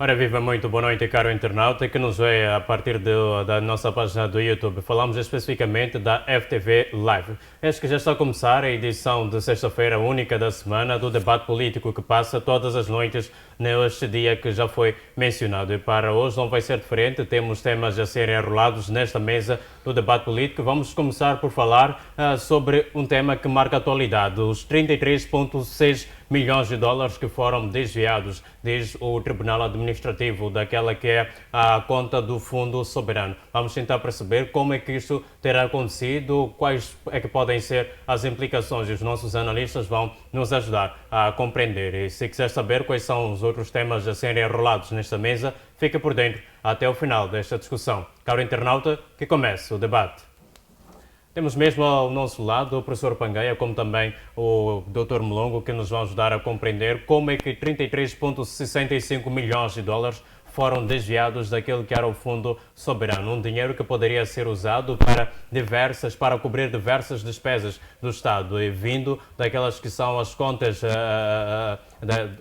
Ora viva, muito boa noite, caro internauta que nos vê a partir da nossa página do YouTube. Falamos especificamente da FTV Live. Este que já está a começar a edição de sexta-feira única da semana do debate político que passa todas as noites neste dia que já foi mencionado. E para hoje não vai ser diferente, temos temas a serem enrolados nesta mesa do debate político. Vamos começar por falar sobre um tema que marca a atualidade, os 33,6 milhões de dólares que foram desviados, diz o Tribunal Administrativo, daquela que é a conta do Fundo Soberano. Vamos tentar perceber como é que isto terá acontecido, quais é que podem ser as implicações, e os nossos analistas vão nos ajudar a compreender. E se quiser saber quais são os outros temas a serem enrolados nesta mesa, fica por dentro até o final desta discussão. Caro internauta, que comece o debate. Temos mesmo ao nosso lado o professor Pangueia, como também o Dr. Molongo, que nos vão ajudar a compreender como é que 33,65 milhões de dólares foram desviados daquele que era o Fundo Soberano, um dinheiro que poderia ser usado para cobrir diversas despesas do Estado, e vindo daquelas que são as contas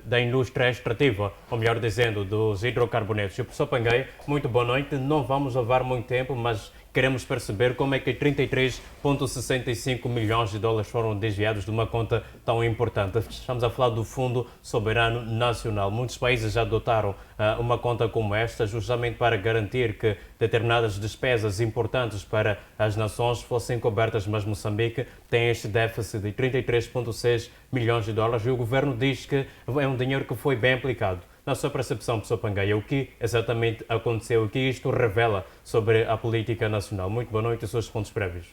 da indústria extrativa, ou melhor dizendo, dos hidrocarbonetos. E o professor Pangueia, muito boa noite, não vamos levar muito tempo, mas queremos perceber como é que 33,65 milhões de dólares foram desviados de uma conta tão importante. Estamos a falar do Fundo Soberano Nacional. Muitos países já adotaram uma conta como esta, justamente para garantir que determinadas despesas importantes para as nações fossem cobertas, mas Moçambique tem este déficit de 33,6 milhões de dólares e o governo diz que é um dinheiro que foi bem aplicado. Na sua percepção, professor Pangueia, o que exatamente aconteceu, o que isto revela sobre a política nacional? Muito boa noite e os seus pontos prévios.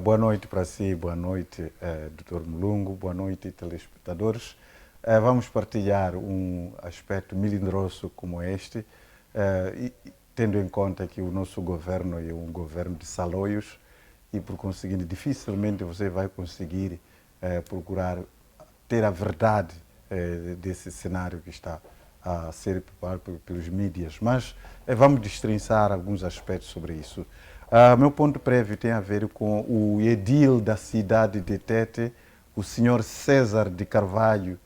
Boa noite para si, boa noite, Dr. Molongo, boa noite, telespectadores. Vamos partilhar um aspecto melindroso como este, tendo em conta que o nosso governo é um governo de saloios e, por conseguinte, dificilmente você vai conseguir procurar ter a verdade desse cenário que está a ser preparado pelos mídias, mas vamos destrinçar alguns aspectos sobre isso. Meu ponto prévio tem a ver com o edil da cidade de Tete, o senhor César de Carvalho,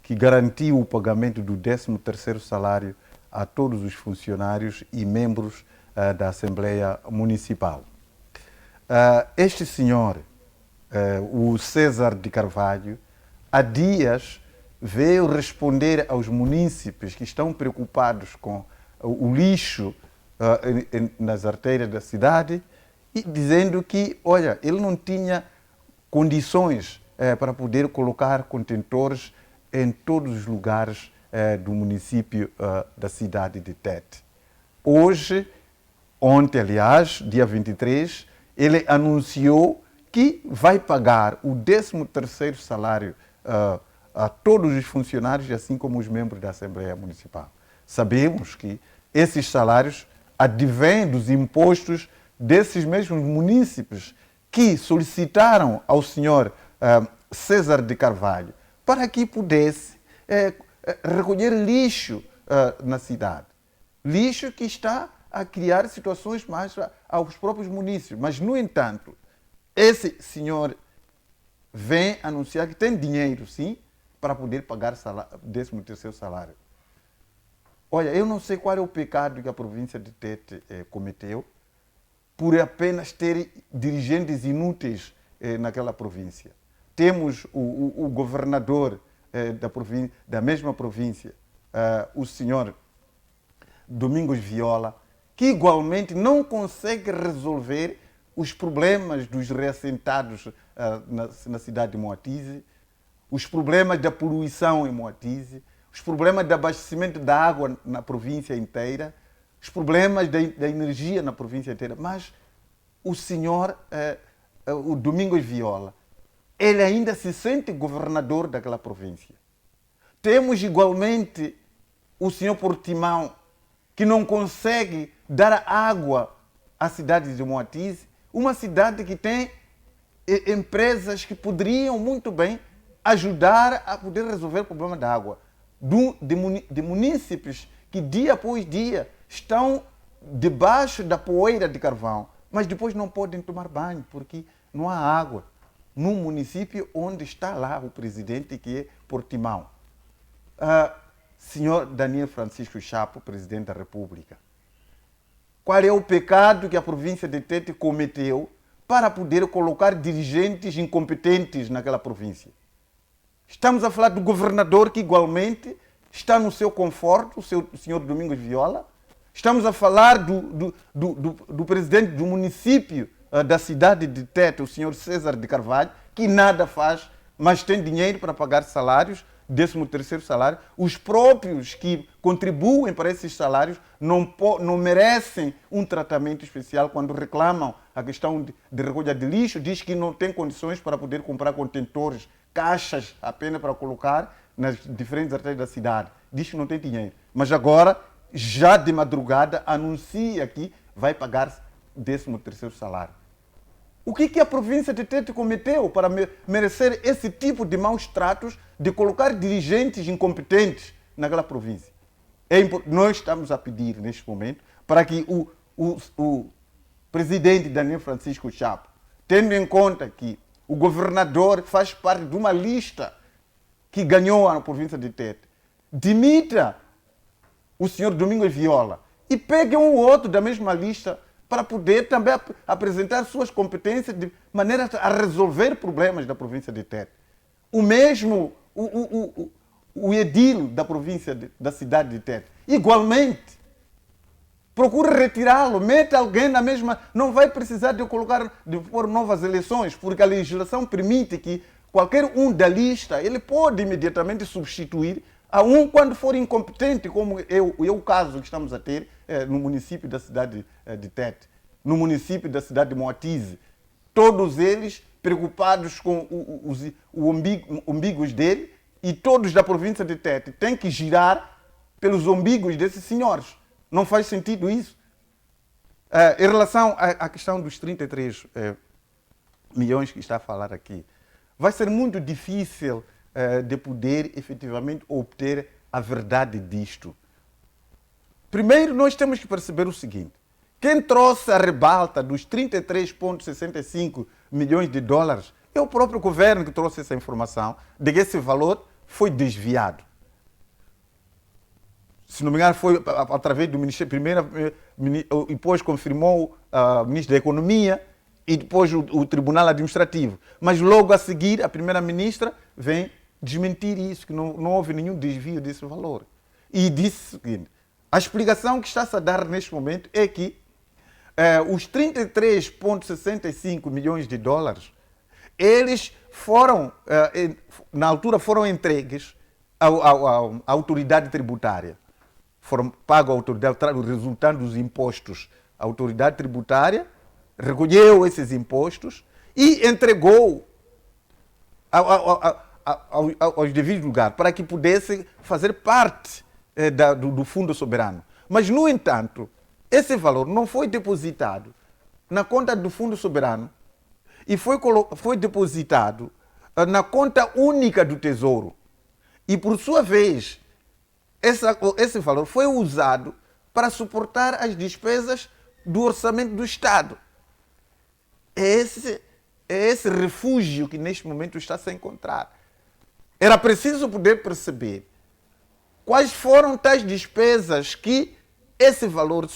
que garantiu o pagamento do 13º salário a todos os funcionários e membros da Assembleia Municipal. Este senhor, o César de Carvalho, há dias veio responder aos munícipes que estão preocupados com o lixo nas artérias da cidade e dizendo que, olha, ele não tinha condições para poder colocar contentores em todos os lugares do município da cidade de Tete. Ontem, aliás, dia 23, ele anunciou que vai pagar o 13º salário a todos os funcionários, assim como os membros da Assembleia Municipal. Sabemos que esses salários advêm dos impostos desses mesmos munícipes que solicitaram ao senhor César de Carvalho para que pudesse recolher lixo na cidade. Lixo que está a criar situações mais aos próprios munícipes. Mas, no entanto, esse senhor vem anunciar que tem dinheiro, sim, para poder pagar 13º salário. Olha, eu não sei qual é o pecado que a província de Tete cometeu por apenas ter dirigentes inúteis naquela província. Temos o governador da mesma província, o senhor Domingos Viola, que igualmente não consegue resolver os problemas dos reassentados na cidade de Moatize, os problemas da poluição em Moatize, os problemas de abastecimento da água na província inteira, os problemas da energia na província inteira. Mas o senhor, o Domingos Viola, ele ainda se sente governador daquela província. Temos igualmente o senhor Portimão, que não consegue dar água à cidade de Moatize, uma cidade que tem empresas que poderiam muito bem ajudar a poder resolver o problema da água. De munícipes que dia após dia estão debaixo da poeira de carvão, mas depois não podem tomar banho porque não há água. No município onde está lá o presidente, que é Portimão. Senhor Daniel Francisco Chapo, Presidente da República, qual é o pecado que a província de Tete cometeu para poder colocar dirigentes incompetentes naquela província? Estamos a falar do governador que igualmente está no seu conforto, o senhor Domingos Viola. Estamos a falar do presidente do município da cidade de Tete, o senhor César de Carvalho, que nada faz, mas tem dinheiro para pagar salários, 13º salário. Os próprios que contribuem para esses salários não merecem um tratamento especial quando reclamam a questão de recolha de lixo, diz que não tem condições para poder comprar contentores, caixas apenas para colocar nas diferentes artérias da cidade. Diz que não tem dinheiro. Mas agora, já de madrugada, anuncia que vai pagar 13º salário. O que a província de Tete cometeu para merecer esse tipo de maus tratos de colocar dirigentes incompetentes naquela província? Nós estamos a pedir, neste momento, para que o presidente Daniel Francisco Chapo, tendo em conta que o governador faz parte de uma lista que ganhou a província de Tete, dimita o senhor Domingos Viola e pegue um ou outro da mesma lista para poder também apresentar suas competências de maneira a resolver problemas da província de Tete. O mesmo, o edil da província, da cidade de Tete, igualmente, procure retirá-lo, meta alguém na mesma... Não vai precisar de pôr novas eleições, porque a legislação permite que qualquer um da lista, ele pode imediatamente substituir a um quando for incompetente, como é o caso que estamos a ter no município da cidade de Tete, no município da cidade de Moatize. Todos eles preocupados com os umbigos dele, e todos da província de Tete têm que girar pelos umbigos desses senhores. Não faz sentido isso. Em relação à questão dos 33 milhões que está a falar aqui, vai ser muito difícil de poder efetivamente obter a verdade disto. Primeiro, nós temos que perceber o seguinte: quem trouxe a rebalta dos 33,65 milhões de dólares é o próprio governo que trouxe essa informação de que esse valor foi desviado. Se não me engano, foi através do Ministério, primeiro, e depois confirmou o Ministro da Economia e depois o Tribunal Administrativo. Mas logo a seguir, a Primeira-Ministra vem desmentir isso, que não houve nenhum desvio desse valor. E disse o seguinte: a explicação que está-se a dar neste momento é que os 33,65 milhões de dólares, eles foram, na altura, foram entregues à autoridade tributária. Foram pagos à autoridade, resultando dos impostos. A autoridade tributária recolheu esses impostos e entregou aos devidos lugares para que pudesse fazer parte do Fundo Soberano. Mas, no entanto, esse valor não foi depositado na conta do Fundo Soberano e foi depositado na conta única do Tesouro. E, por sua vez, esse valor foi usado para suportar as despesas do orçamento do Estado. É esse refúgio que neste momento está a se encontrar. Era preciso poder perceber quais foram tais despesas que esse valor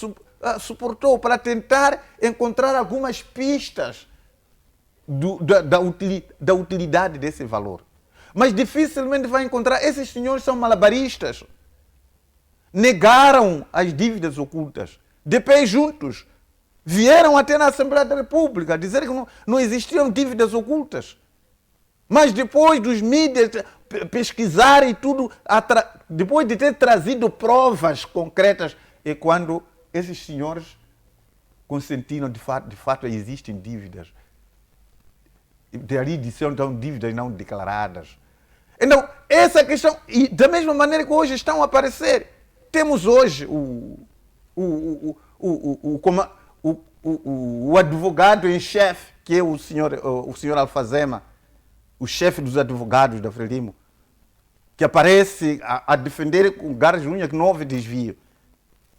suportou, para tentar encontrar algumas pistas da utilidade desse valor. Mas dificilmente vai encontrar. Esses senhores são malabaristas. Negaram as dívidas ocultas. De pé juntos. Vieram até na Assembleia da República dizer que não existiam dívidas ocultas. Mas depois dos mídias pesquisarem tudo, depois de ter trazido provas concretas, é quando esses senhores consentiram, de fato existem dívidas. Dali disseram, então, dívidas não declaradas. Então, essa questão, e da mesma maneira que hoje estão a aparecer, temos hoje o advogado em chefe, que é o senhor Alfazema, o chefe dos advogados da Frelimo, que aparece a defender com garras de unha que não houve desvio.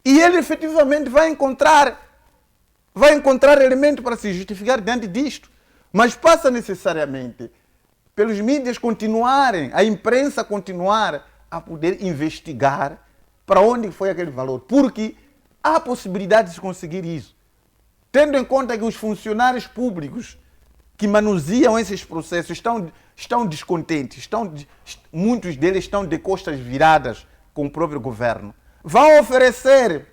E ele efetivamente vai encontrar elemento para se justificar diante disto. Mas passa necessariamente pelos mídias continuarem, a imprensa continuar a poder investigar para onde foi aquele valor, porque há possibilidade de conseguir isso. Tendo em conta que os funcionários públicos que manuseiam esses processos estão descontentes, muitos deles estão de costas viradas com o próprio governo, vão oferecer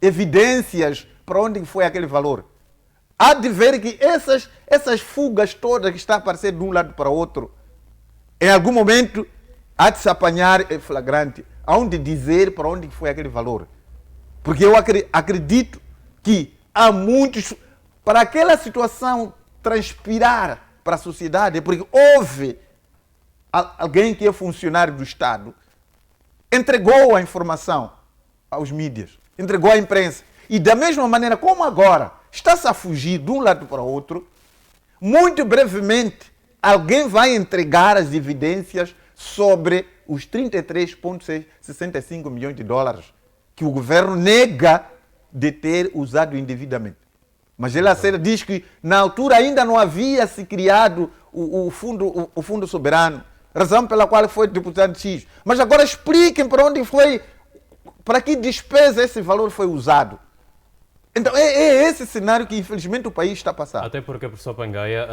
evidências para onde foi aquele valor. Há de ver que essas fugas todas que estão a aparecer de um lado para o outro, em algum momento há de se apanhar em flagrante, há de dizer para onde foi aquele valor. Porque eu acredito que há muitos, para aquela situação transpirar para a sociedade, porque houve alguém que é funcionário do Estado, entregou a informação aos mídias, entregou à imprensa. E da mesma maneira como agora está-se a fugir de um lado para o outro, muito brevemente alguém vai entregar as evidências sobre os 33,65 milhões de dólares que o governo nega de ter usado indevidamente. Mas ele diz que na altura ainda não havia se criado o fundo soberano, razão pela qual foi deputado X. Mas agora expliquem para onde foi, para que despesa esse valor foi usado. Então é esse cenário que infelizmente o país está a passar. Até porque, professor Pangaia,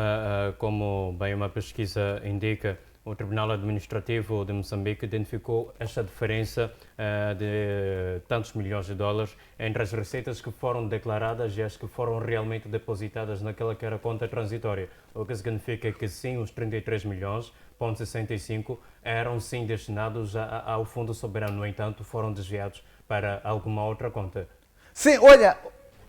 como bem uma pesquisa indica, o Tribunal Administrativo de Moçambique identificou esta diferença de tantos milhões de dólares entre as receitas que foram declaradas e as que foram realmente depositadas naquela que era conta transitória. O que significa que sim, os 33 milhões,65 eram sim destinados ao Fundo Soberano, no entanto foram desviados para alguma outra conta. Sim, olha,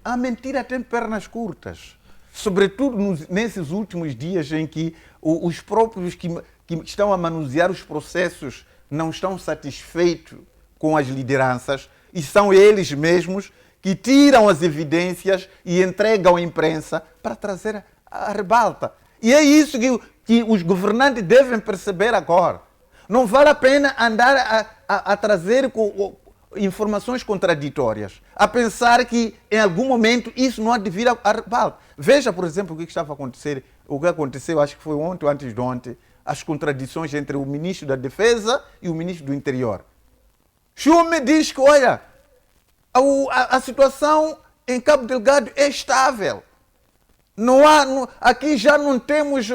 a mentira tem pernas curtas, sobretudo nesses últimos dias em que os próprios que estão a manusear os processos não estão satisfeitos com as lideranças e são eles mesmos que tiram as evidências e entregam à imprensa para trazer a rebalta. E é isso que os governantes devem perceber agora. Não vale a pena andar a trazer informações contraditórias, a pensar que em algum momento isso não há de vir a rebalta. Veja, por exemplo, o que estava a acontecer, o que aconteceu, acho que foi ontem ou antes de ontem, as contradições entre o ministro da Defesa e o ministro do Interior. Chume diz que, olha, a situação em Cabo Delgado é estável. Aqui já não temos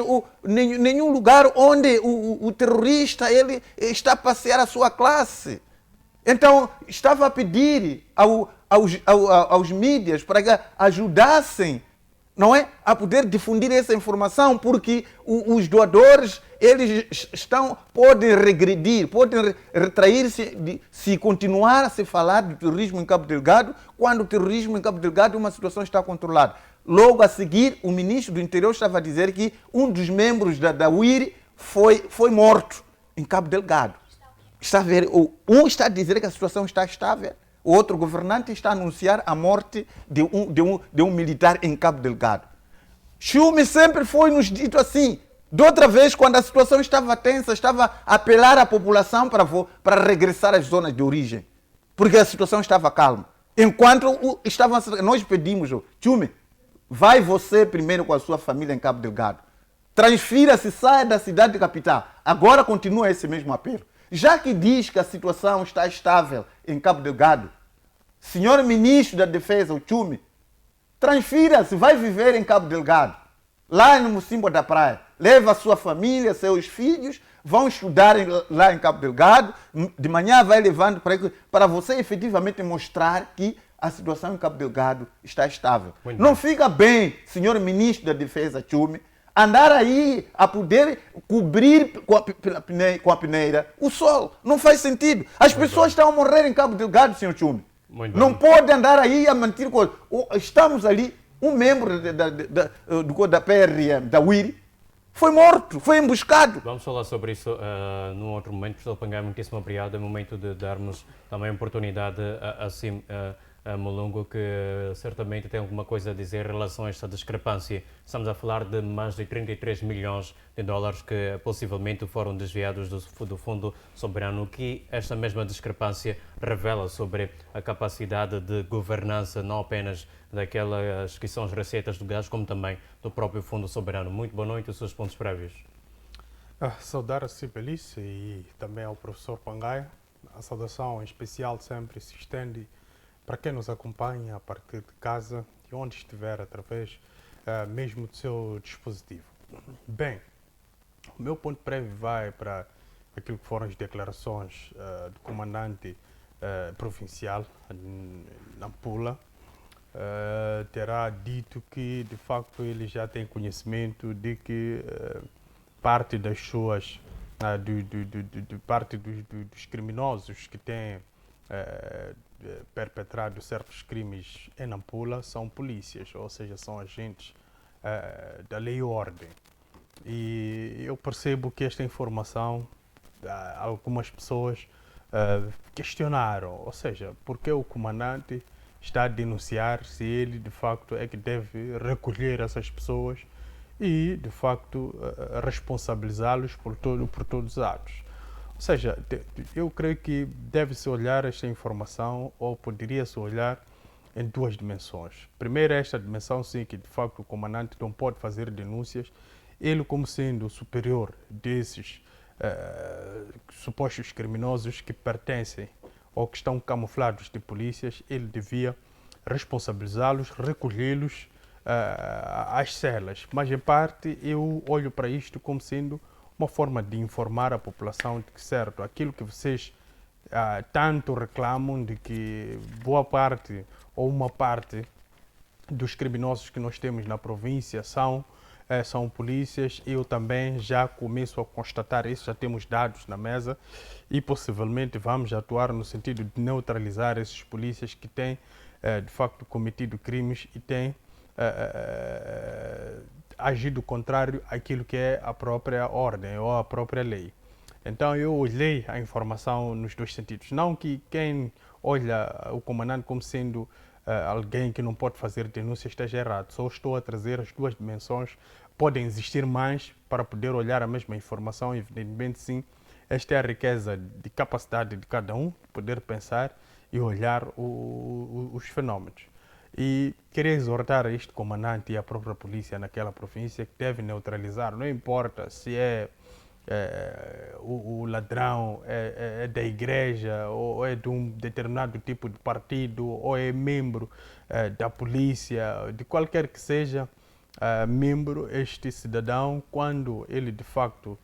nenhum lugar onde o terrorista ele está a passear a sua classe. Então, estava a pedir aos mídias para que ajudassem, não é, a poder difundir essa informação, porque os doadores eles podem regredir, podem retrair-se se continuar a se falar de terrorismo em Cabo Delgado, quando o terrorismo em Cabo Delgado é uma situação que está controlada. Logo a seguir, o ministro do Interior estava a dizer que um dos membros da UIR foi morto em Cabo Delgado. Está a ver, um está a dizer que a situação está estável, o outro governante está a anunciar a morte de um militar em Cabo Delgado. Chume sempre foi nos dito assim. De outra vez, quando a situação estava tensa, estava a apelar à população para regressar às zonas de origem, porque a situação estava calma. Enquanto nós pedimos, Chume, vai você primeiro com a sua família em Cabo Delgado. Transfira-se, saia da cidade capital. Agora continua esse mesmo apelo. Já que diz que a situação está estável em Cabo Delgado, senhor ministro da Defesa, o Chume, transfira-se, vai viver em Cabo Delgado, lá no Mocimboa da Praia. Leva a sua família, seus filhos, vão estudar lá em Cabo Delgado. De manhã vai levando para você efetivamente mostrar que a situação em Cabo Delgado está estável. Não fica bem, senhor ministro da Defesa, Chume, andar aí a poder cobrir com a peneira o sol. Não faz sentido. As pessoas estão a morrer em Cabo Delgado, senhor Chume. Não pode andar aí a mentir. Estamos ali, um membro da PRM, da UIR, foi morto, foi emboscado. Vamos falar sobre isso num outro momento. Professor Pangaia, muitíssimo obrigado. É o momento de darmos também a oportunidade a Mulungu, que certamente tem alguma coisa a dizer em relação a esta discrepância. Estamos a falar de mais de 33 milhões de dólares que possivelmente foram desviados do Fundo Soberano. O que esta mesma discrepância revela sobre a capacidade de governança, não apenas daquelas que são as receitas do gás, como também do próprio Fundo Soberano? Muito boa noite, os seus pontos prévios. Saudar a Cibelice e também ao professor Pangaia. A saudação em especial sempre se estende para quem nos acompanha a partir de casa e onde estiver, através mesmo do seu dispositivo. Bem, o meu ponto prévio vai para aquilo que foram as declarações do comandante provincial, Nampula. Terá dito que, de facto, ele já tem conhecimento de que parte das suas, parte dos criminosos que têm perpetrado certos crimes em Nampula são polícias, ou seja, são agentes da lei e ordem. E eu percebo que esta informação, algumas pessoas questionaram, ou seja, por que o comandante está a denunciar se ele de facto é que deve recolher essas pessoas e de facto responsabilizá-los por todos os atos. Ou seja, eu creio que deve-se olhar esta informação, ou poderia-se olhar em duas dimensões. Primeiro, esta dimensão, sim, que de facto o comandante não pode fazer denúncias, ele como sendo o superior desses supostos criminosos que pertencem ou que estão camuflados de polícias, ele devia responsabilizá-los, recolhê-los às celas. Mas, em parte, eu olho para isto como sendo uma forma de informar a população de que, certo, aquilo que vocês tanto reclamam, de que boa parte ou uma parte dos criminosos que nós temos na província são polícias, eu também já começo a constatar isso, já temos dados na mesa e possivelmente vamos atuar no sentido de neutralizar esses polícias que têm de facto cometido crimes e têm agido contrário àquilo que é a própria ordem ou a própria lei. Então eu olhei a informação nos dois sentidos. Não que quem olha o comandante como sendo alguém que não pode fazer denúncia esteja errado. Só estou a trazer as duas dimensões. Podem existir mais para poder olhar a mesma informação. Evidentemente, sim, esta é a riqueza de capacidade de cada um, poder pensar e olhar os fenómenos. E queria exortar a este comandante e a própria polícia naquela província que deve neutralizar. Não importa se o ladrão é da igreja ou é de um determinado tipo de partido ou é membro da polícia, de qualquer que seja membro, este cidadão, quando ele de facto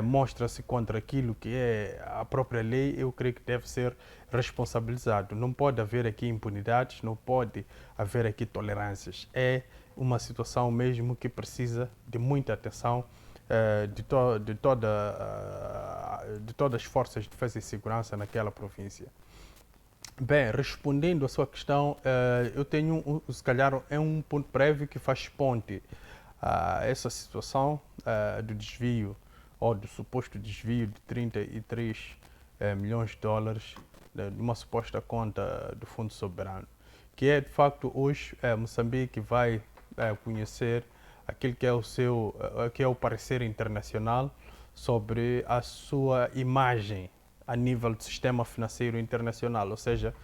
mostra-se contra aquilo que é a própria lei, eu creio que deve ser responsabilizado. Não pode haver aqui impunidades, não pode haver aqui tolerâncias. É uma situação mesmo que precisa de muita atenção de todas as forças de defesa e segurança naquela província. Bem, respondendo à sua questão, eu tenho, se calhar, um ponto prévio que faz ponte a essa situação do desvio, ou do suposto desvio de 33 milhões de dólares de uma suposta conta do Fundo Soberano, que é, de facto, hoje Moçambique vai conhecer aquilo que é o parecer internacional sobre a sua imagem a nível do sistema financeiro internacional, ou seja,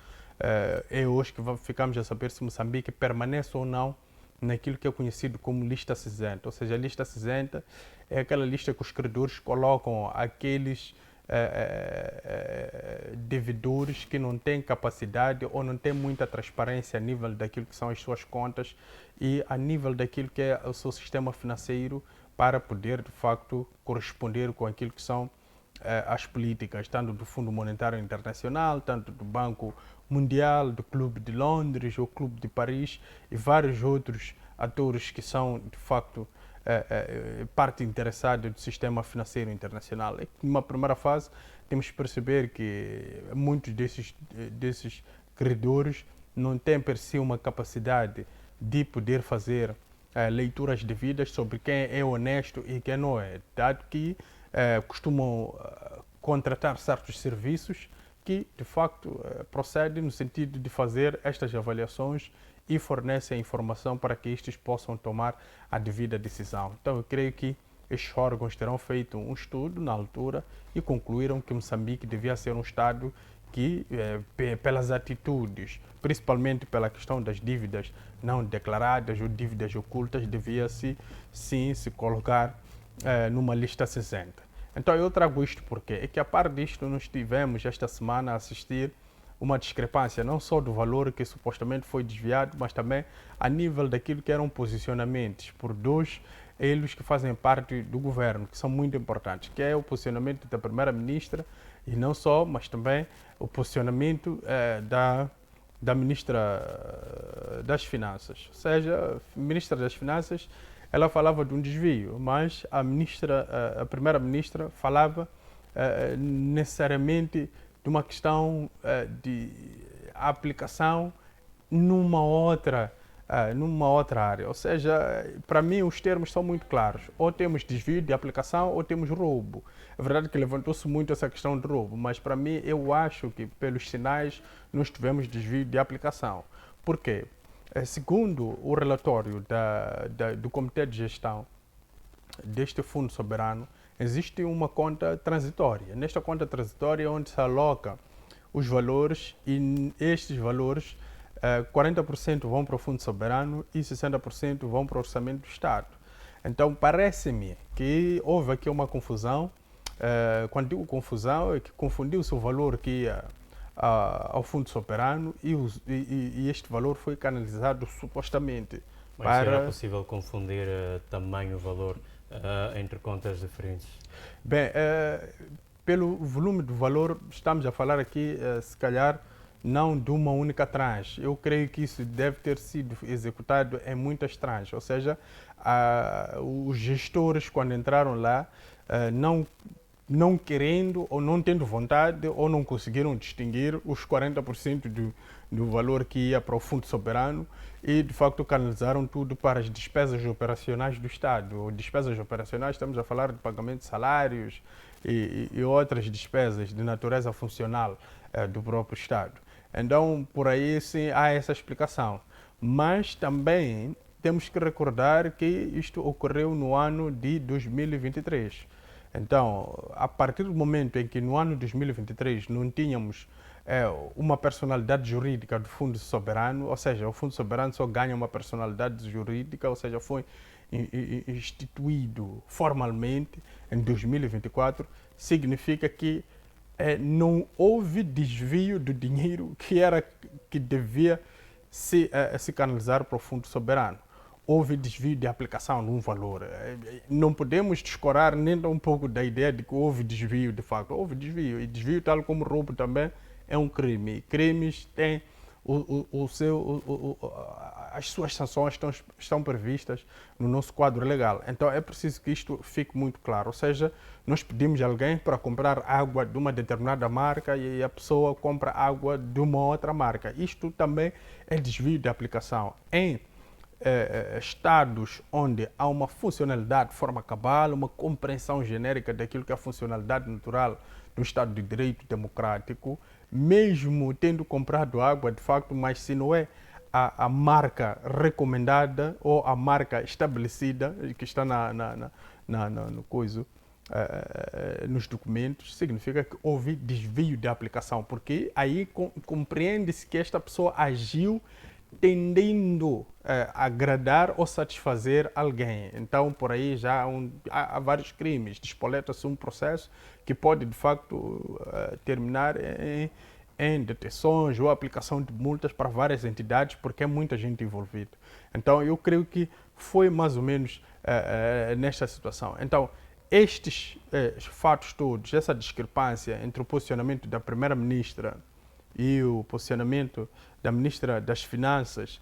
é hoje que ficamos a saber se Moçambique permanece ou não naquilo que é conhecido como lista cinzenta, ou seja, a lista cinzenta é aquela lista que os credores colocam aqueles devedores que não têm capacidade ou não têm muita transparência a nível daquilo que são as suas contas e a nível daquilo que é o seu sistema financeiro para poder, de facto, corresponder com aquilo que são as políticas, tanto do Fundo Monetário Internacional, tanto do Banco Mundial, do Clube de Londres, o Clube de Paris e vários outros atores que são, de facto, parte interessada do sistema financeiro internacional. E, numa primeira fase, temos que perceber que muitos desses credores não têm per si uma capacidade de poder fazer leituras devidas sobre quem é honesto e quem não é, dado que costumam contratar certos serviços que, de facto, procedem no sentido de fazer estas avaliações e fornecem a informação para que estes possam tomar a devida decisão. Então, eu creio que estes órgãos terão feito um estudo na altura e concluíram que Moçambique devia ser um Estado que, pelas atitudes, principalmente pela questão das dívidas não declaradas ou dívidas ocultas, devia-se sim se colocar numa lista cinzenta. Então eu trago isto porque é que a par disto nós tivemos esta semana a assistir uma discrepância não só do valor que supostamente foi desviado, mas também a nível daquilo que eram posicionamentos por dois eles que fazem parte do governo, que são muito importantes, que é o posicionamento da primeira-ministra e não só, mas também o posicionamento da ministra das Finanças. Ou seja, a ministra das Finanças, ela falava de um desvio, mas a primeira-ministra falava necessariamente de uma questão de aplicação numa outra área. Ou seja, para mim os termos são muito claros. Ou temos desvio de aplicação ou temos roubo. É verdade que levantou-se muito essa questão de roubo, mas para mim eu acho que pelos sinais nós tivemos desvio de aplicação. Por quê? Segundo o relatório do Comitê de Gestão deste Fundo Soberano, existe uma conta transitória. Nesta conta transitória é onde se aloca os valores e estes valores 40% vão para o Fundo Soberano e 60% vão para o Orçamento do Estado. Então, parece-me que houve aqui uma confusão. Quando digo confusão, é que confundiu-se o valor que ia ao Fundo Soberano e este valor foi canalizado supostamente Mas para... será possível confundir também o valor entre contas diferentes? Bem, pelo volume do valor, estamos a falar aqui, se calhar, não de uma única tranche. Eu creio que isso deve ter sido executado em muitas tranches, ou seja, os gestores, quando entraram lá, não querendo ou não tendo vontade ou não conseguiram distinguir os 40% do valor que ia para o Fundo Soberano e, de facto, canalizaram tudo para as despesas operacionais do Estado. Despesas operacionais, estamos a falar de pagamento de salários e outras despesas de natureza funcional do próprio Estado. Então, por aí sim há essa explicação. Mas também temos que recordar que isto ocorreu no ano de 2023. Então, a partir do momento em que no ano de 2023 não tínhamos uma personalidade jurídica do Fundo Soberano, ou seja, o Fundo Soberano só ganha uma personalidade jurídica, ou seja, foi instituído formalmente em 2024, significa que não houve desvio do dinheiro que devia se canalizar para o Fundo Soberano. Houve desvio de aplicação de um valor. Não podemos descorar nem um pouco da ideia de que houve desvio, de facto. Houve desvio. E desvio, tal como roubo, também é um crime. Crimes têm as suas sanções estão previstas no nosso quadro legal. Então é preciso que isto fique muito claro. Ou seja, nós pedimos a alguém para comprar água de uma determinada marca e a pessoa compra água de uma outra marca. Isto também é desvio de aplicação. Em estados onde há uma funcionalidade de forma cabal, uma compreensão genérica daquilo que é a funcionalidade natural do Estado de Direito democrático, mesmo tendo comprado água de facto, mas se não é a marca recomendada ou a marca estabelecida que está no coisa, nos documentos, significa que houve desvio de aplicação, porque aí compreende-se que esta pessoa agiu tendendo a agradar ou satisfazer alguém. Então, por aí já há vários crimes. Despoleta-se um processo que pode, de facto, terminar em detenções ou aplicação de multas para várias entidades, porque é muita gente envolvida. Então, eu creio que foi mais ou menos nesta situação. Então, estes fatos todos, essa discrepância entre o posicionamento da primeira-ministra e o posicionamento da ministra das Finanças,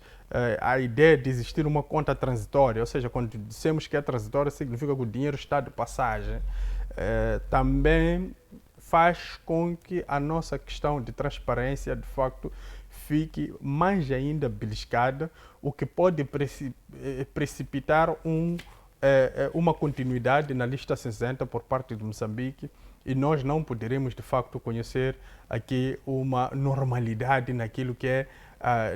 a ideia de existir uma conta transitória, ou seja, quando dissemos que é transitória, significa que o dinheiro está de passagem, também faz com que a nossa questão de transparência, de facto, fique mais ainda beliscada, o que pode precipitar uma continuidade na lista cinzenta por parte de Moçambique, e nós não poderemos, de facto, conhecer aqui uma normalidade naquilo que é,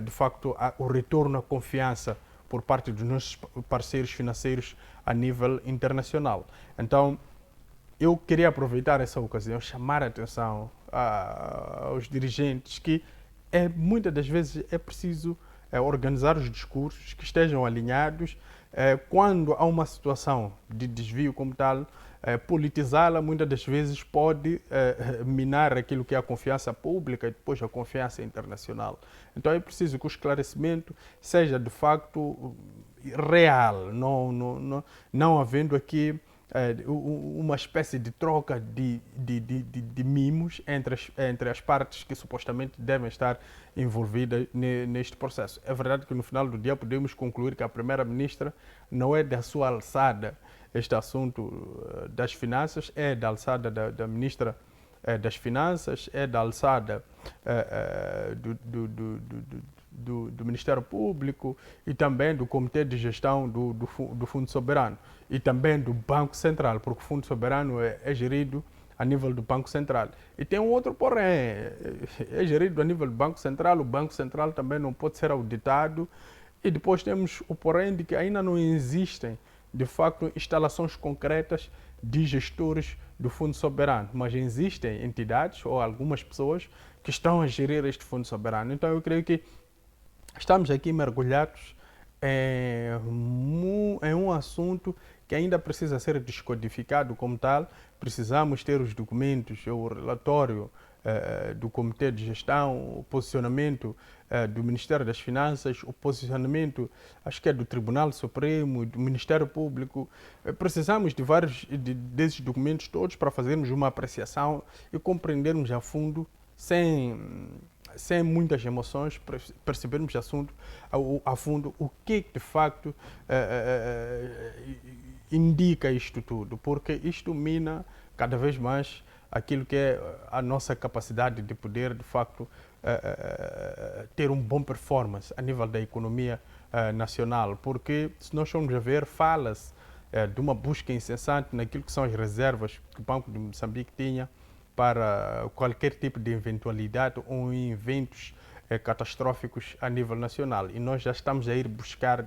de facto, o retorno à confiança por parte dos nossos parceiros financeiros a nível internacional. Então, eu queria aproveitar essa ocasião, chamar a atenção aos dirigentes que muitas das vezes é preciso organizar os discursos que estejam alinhados, quando há uma situação de desvio como tal, politizá-la muitas das vezes pode minar aquilo que é a confiança pública e depois a confiança internacional. Então é preciso que o esclarecimento seja de facto real, não havendo aqui uma espécie de troca de mimos entre as partes que supostamente devem estar envolvidas neste processo. É verdade que no final do dia podemos concluir que a Primeira-Ministra não é da sua alçada este assunto das finanças, é da alçada da Ministra das Finanças, é da alçada do Ministério Público e também do Comitê de Gestão do Fundo Soberano e também do Banco Central, porque o Fundo Soberano é gerido a nível do Banco Central. E tem um outro porém, é gerido a nível do Banco Central, o Banco Central também não pode ser auditado e depois temos o porém de que ainda não existem de facto instalações concretas de gestores do Fundo Soberano, mas existem entidades ou algumas pessoas que estão a gerir este Fundo Soberano. Então eu creio que estamos aqui mergulhados em um assunto que ainda precisa ser descodificado como tal. Precisamos ter os documentos, o relatório do Comitê de Gestão, o posicionamento do Ministério das Finanças, o posicionamento, acho que é do Tribunal Supremo, do Ministério Público. Precisamos de vários desses documentos todos para fazermos uma apreciação e compreendermos a fundo, sem muitas emoções, percebermos assunto a fundo o que de facto indica isto tudo, porque isto mina cada vez mais aquilo que é a nossa capacidade de poder de facto ter um bom performance a nível da economia nacional, porque se nós formos a ver, fala-se de uma busca incessante naquilo que são as reservas que o Banco de Moçambique tinha para qualquer tipo de eventualidade ou eventos catastróficos a nível nacional. E nós já estamos a ir buscar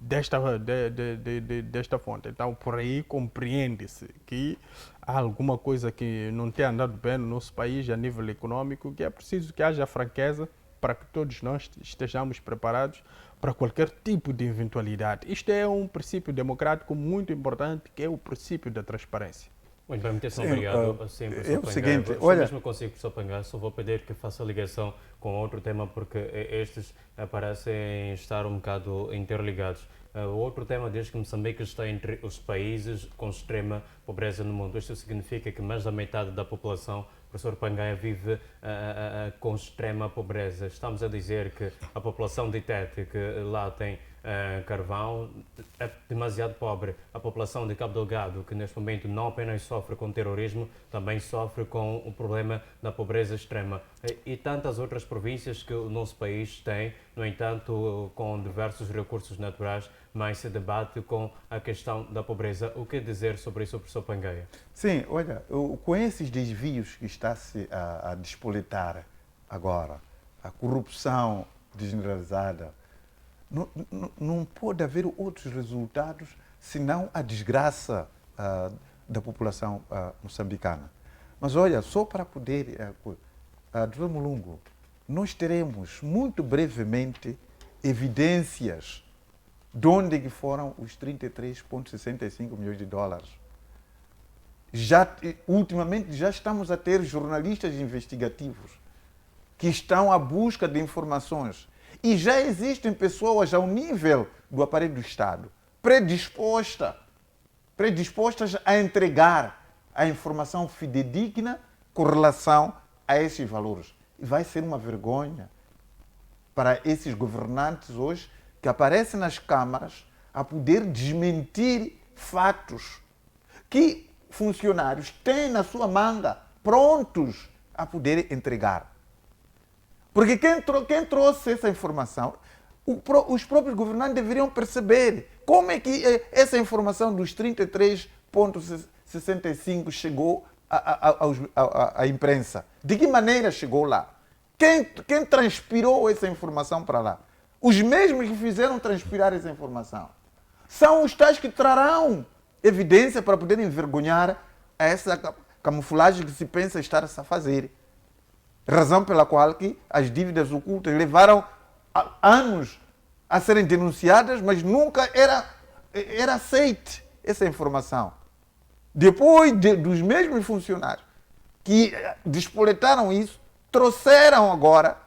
desta fonte. Então, por aí compreende-se que há alguma coisa que não tem andado bem no nosso país a nível econômico, que é preciso que haja franqueza para que todos nós estejamos preparados para qualquer tipo de eventualidade. Isto é um princípio democrático muito importante, que é o princípio da transparência. Muito bem, muitíssimo obrigado. Sim, é o seguinte, olha, mesmo consigo, professor Pangar, só vou pedir que faça a ligação com outro tema, porque estes parecem estar um bocado interligados. O outro tema diz que Moçambique está entre os países com extrema pobreza no mundo. Isto significa que mais da metade da população, professor Pangaia, vive com extrema pobreza. Estamos a dizer que a população de Tete, que lá tem carvão, é demasiado pobre. A população de Cabo Delgado, que neste momento não apenas sofre com terrorismo, também sofre com o problema da pobreza extrema. E tantas outras províncias que o nosso país tem, no entanto, com diversos recursos naturais, mas se debate com a questão da pobreza. O que dizer sobre isso, professor Pangaia? Sim, olha, com esses desvios que está-se a despoletar agora, a corrupção generalizada, não pode haver outros resultados senão a desgraça da população moçambicana. Mas olha, só para poder, Dr. Mulungu, nós teremos muito brevemente evidências de onde que foram os 33,65 milhões de dólares. Ultimamente já estamos a ter jornalistas investigativos que estão à busca de informações. E já existem pessoas ao nível do aparelho do Estado predispostas a entregar a informação fidedigna com relação a esses valores. E vai ser uma vergonha para esses governantes hoje que aparecem nas câmaras a poder desmentir fatos que funcionários têm na sua manga prontos a poder entregar. Porque quem trouxe essa informação, os próprios governantes deveriam perceber como é que essa informação dos 33,65 chegou à imprensa. De que maneira chegou lá? Quem transpirou essa informação para lá? Os mesmos que fizeram transpirar essa informação são os tais que trarão evidência para poderem envergonhar essa camuflagem que se pensa estar a fazer. Razão pela qual que as dívidas ocultas levaram anos a serem denunciadas, mas nunca era aceite essa informação. Depois dos mesmos funcionários que despoletaram isso, trouxeram agora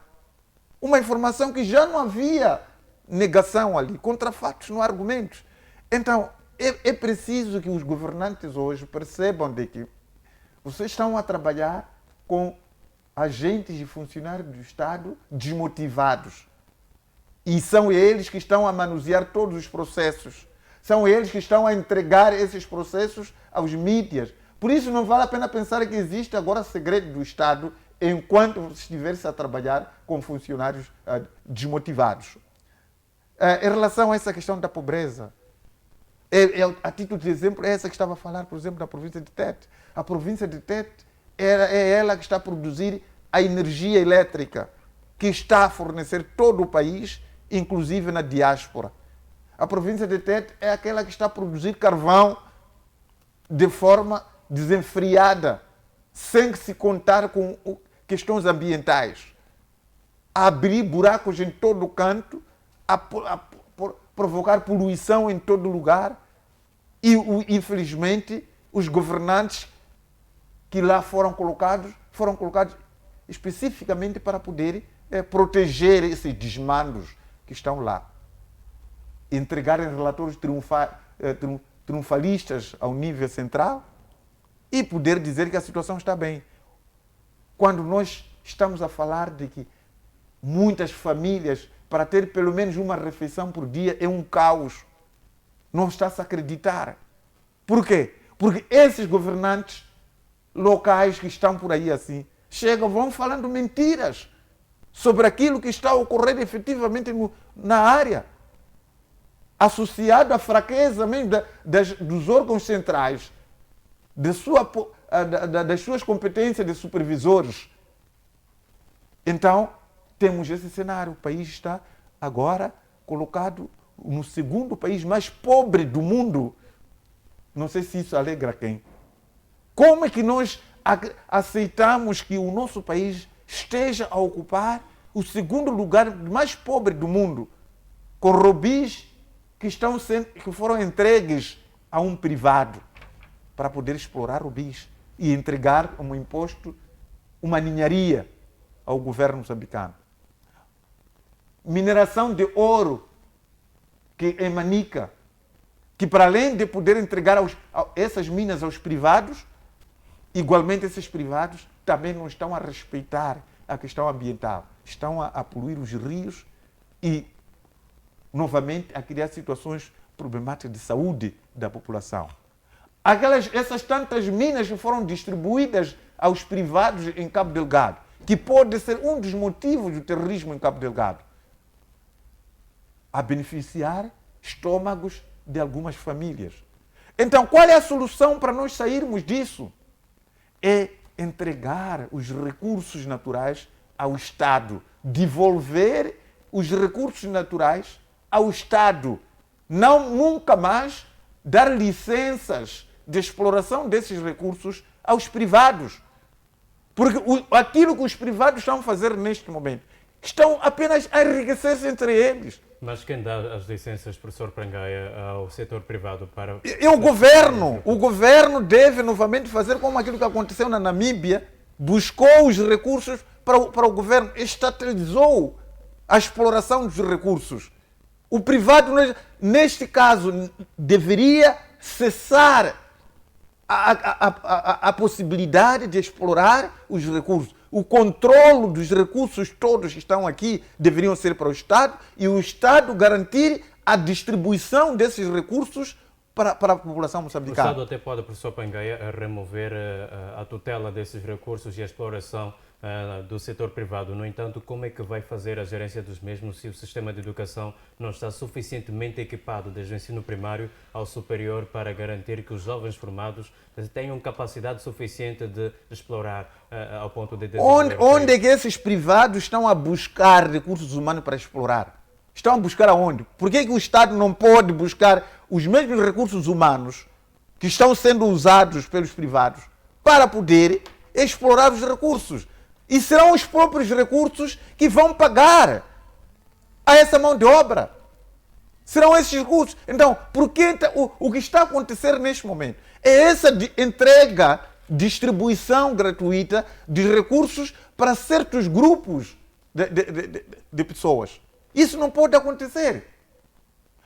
uma informação que já não havia negação ali, contra fatos, não há argumentos. Então, é preciso que os governantes hoje percebam de que vocês estão a trabalhar com agentes e funcionários do Estado desmotivados. E são eles que estão a manusear todos os processos. São eles que estão a entregar esses processos aos mídias. Por isso não vale a pena pensar que existe agora segredo do Estado enquanto você estiver a trabalhar com funcionários desmotivados. Em relação a essa questão da pobreza, a título de exemplo, é essa que estava a falar, por exemplo, da província de Tete. A província de Tete é ela que está a produzir a energia elétrica que está a fornecer todo o país, inclusive na diáspora. A província de Tete é aquela que está a produzir carvão de forma desenfreada, sem se contar com questões ambientais. A abrir buracos em todo o canto, a provocar poluição em todo lugar e, infelizmente, os governantes que lá foram colocados especificamente para poder proteger esses desmandos que estão lá. Entregarem relatórios triunfalistas ao nível central e poder dizer que a situação está bem. Quando nós estamos a falar de que muitas famílias, para ter pelo menos uma refeição por dia, é um caos. Não está-se a acreditar. Por quê? Porque esses governantes locais que estão por aí assim, vão falando mentiras sobre aquilo que está a ocorrer efetivamente na área, associado à fraqueza mesmo dos órgãos centrais, das suas competências de supervisores. Então, temos esse cenário. O país está agora colocado no segundo país mais pobre do mundo. Não sei se isso alegra quem. Como é que nós aceitamos que o nosso país esteja a ocupar o segundo lugar mais pobre do mundo, com robis que foram entregues a um privado para poder explorar robis e entregar como imposto uma ninharia ao governo moçambicano? Mineração de ouro em Manica, que para além de poder entregar essas minas aos privados, igualmente esses privados também não estão a respeitar a questão ambiental. Estão a poluir os rios e, novamente, a criar situações problemáticas de saúde da população. Essas tantas minas que foram distribuídas aos privados em Cabo Delgado, que pode ser um dos motivos do terrorismo em Cabo Delgado, a beneficiar estômagos de algumas famílias. Então, qual é a solução para nós sairmos disso? É entregar os recursos naturais ao Estado, devolver os recursos naturais ao Estado, nunca mais dar licenças de exploração desses recursos aos privados. Porque aquilo que os privados estão a fazer neste momento, estão apenas a enriquecer-se entre eles. Mas quem dá as licenças, professor Prangaia, ao setor privado para... É o governo. O governo deve novamente fazer como aquilo que aconteceu na Namíbia, buscou os recursos para o governo, estatalizou a exploração dos recursos. O privado, neste caso, deveria cessar a possibilidade de explorar os recursos. O controle dos recursos todos que estão aqui deveriam ser para o Estado e o Estado garantir a distribuição desses recursos para a população moçambicana. O Estado até pode, professor Prangaia, remover a tutela desses recursos e a exploração do setor privado. No entanto, como é que vai fazer a gerência dos mesmos se o sistema de educação não está suficientemente equipado, desde o ensino primário ao superior, para garantir que os jovens formados tenham capacidade suficiente de explorar ao ponto de desenvolver? Onde é que esses privados estão a buscar recursos humanos para explorar? Estão a buscar aonde? Por que o Estado não pode buscar os mesmos recursos humanos que estão sendo usados pelos privados para poder explorar os recursos? E serão os próprios recursos que vão pagar a essa mão de obra. Serão esses recursos. Então, porque o que está a acontecer neste momento é essa entrega, distribuição gratuita de recursos para certos grupos de pessoas. Isso não pode acontecer.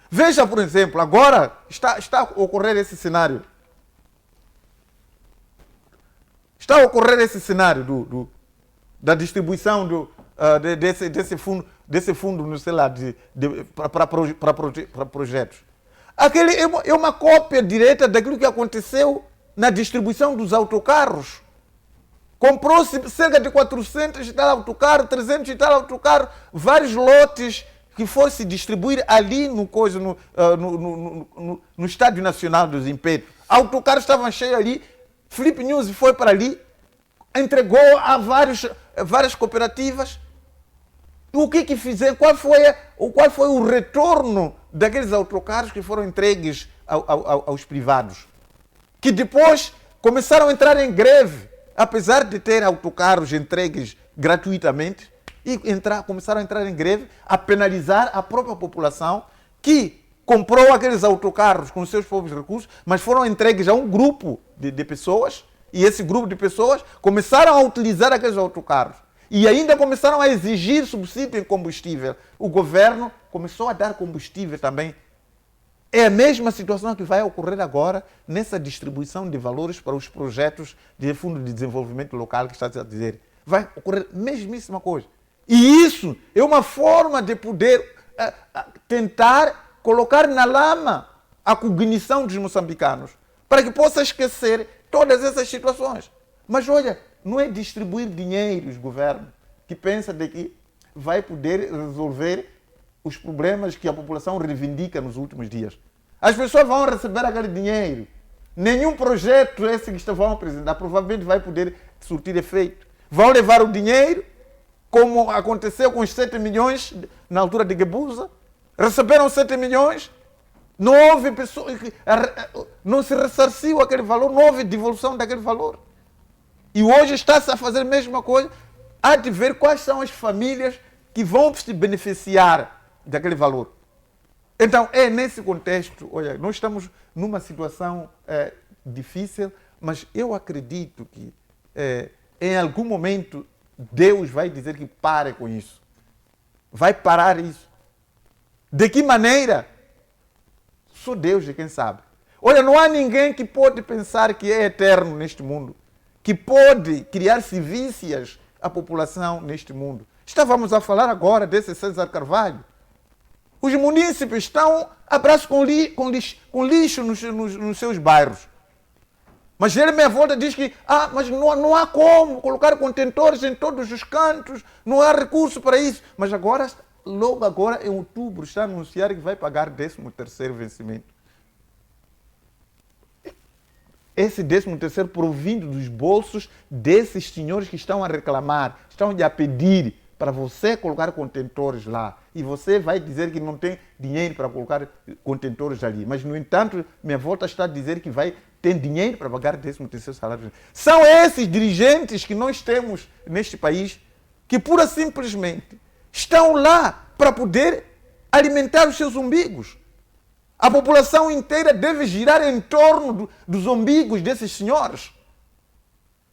Veja, por exemplo, agora está a ocorrer esse cenário. Está a ocorrer esse cenário da distribuição desse fundo, não sei lá, para projetos. Aquele é uma cópia direta daquilo que aconteceu na distribuição dos autocarros. Comprou-se cerca de 400 e tal autocarros, 300 e tal autocarros, vários lotes que foram se distribuir ali no Estádio Nacional do Zimpeto. Autocarros estavam cheios ali, Filipe News foi para ali, entregou a várias cooperativas. O que fizeram? Qual foi o retorno daqueles autocarros que foram entregues aos privados? Que depois começaram a entrar em greve, apesar de ter autocarros entregues gratuitamente, e começaram a entrar em greve, a penalizar a própria população que comprou aqueles autocarros com os seus próprios recursos, mas foram entregues a um grupo de pessoas, e esse grupo de pessoas começaram a utilizar aqueles autocarros. E ainda começaram a exigir subsídio em combustível. O governo começou a dar combustível também. É a mesma situação que vai ocorrer agora nessa distribuição de valores para os projetos de Fundo de Desenvolvimento Local que está a dizer. Vai ocorrer a mesmíssima coisa. E isso é uma forma de poder tentar colocar na lama a cognição dos moçambicanos para que possa esquecer todas essas situações. Mas olha, não é distribuir dinheiros, governo, que pensa de que vai poder resolver os problemas que a população reivindica nos últimos dias. As pessoas vão receber aquele dinheiro. Nenhum projeto esse que vão apresentar provavelmente vai poder surtir efeito. Vão levar o dinheiro, como aconteceu com os 7 milhões na altura de Gebuza. Receberam 7 milhões, não houve pessoa, não se ressarciu aquele valor, não houve devolução daquele valor. E hoje está-se a fazer a mesma coisa. Há de ver quais são as famílias que vão se beneficiar daquele valor. Então, é nesse contexto, olha, nós estamos numa situação difícil, mas eu acredito que em algum momento Deus vai dizer que pare com isso. Vai parar isso. De que maneira? Só Deus é quem sabe. Olha, não há ninguém que pode pensar que é eterno neste mundo, que pode criar civícias à população neste mundo. Estávamos a falar agora desse César Carvalho. Os munícipes estão a braço com lixo nos seus bairros. Mas ele, minha volta, diz que mas não há como colocar contentores em todos os cantos, não há recurso para isso. Mas agora, logo agora, em outubro, está a anunciar que vai pagar 13º vencimento. Esse 13º provindo dos bolsos desses senhores que estão a reclamar, estão a pedir para você colocar contentores lá. E você vai dizer que não tem dinheiro para colocar contentores ali. Mas, no entanto, minha volta está a dizer que vai ter dinheiro para pagar 13º salário. São esses dirigentes que nós temos neste país que, pura simplesmente, estão lá para poder alimentar os seus umbigos. A população inteira deve girar em torno dos umbigos desses senhores.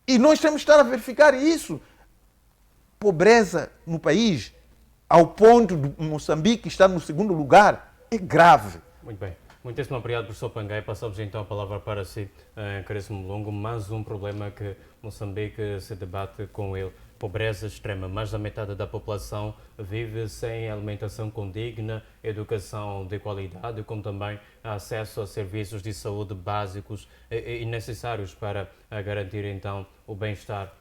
E nós temos que estar a verificar isso. Pobreza no país, ao ponto de Moçambique estar no 2º lugar, é grave. Muito bem. Muitíssimo obrigado, professor Pangai. Passamos então a palavra para si, Caríssimo Longo. Mais um problema que Moçambique se debate com ele. Pobreza extrema. Mais da metade da população vive sem alimentação condigna, educação de qualidade, como também acesso a serviços de saúde básicos e necessários para garantir então o bem-estar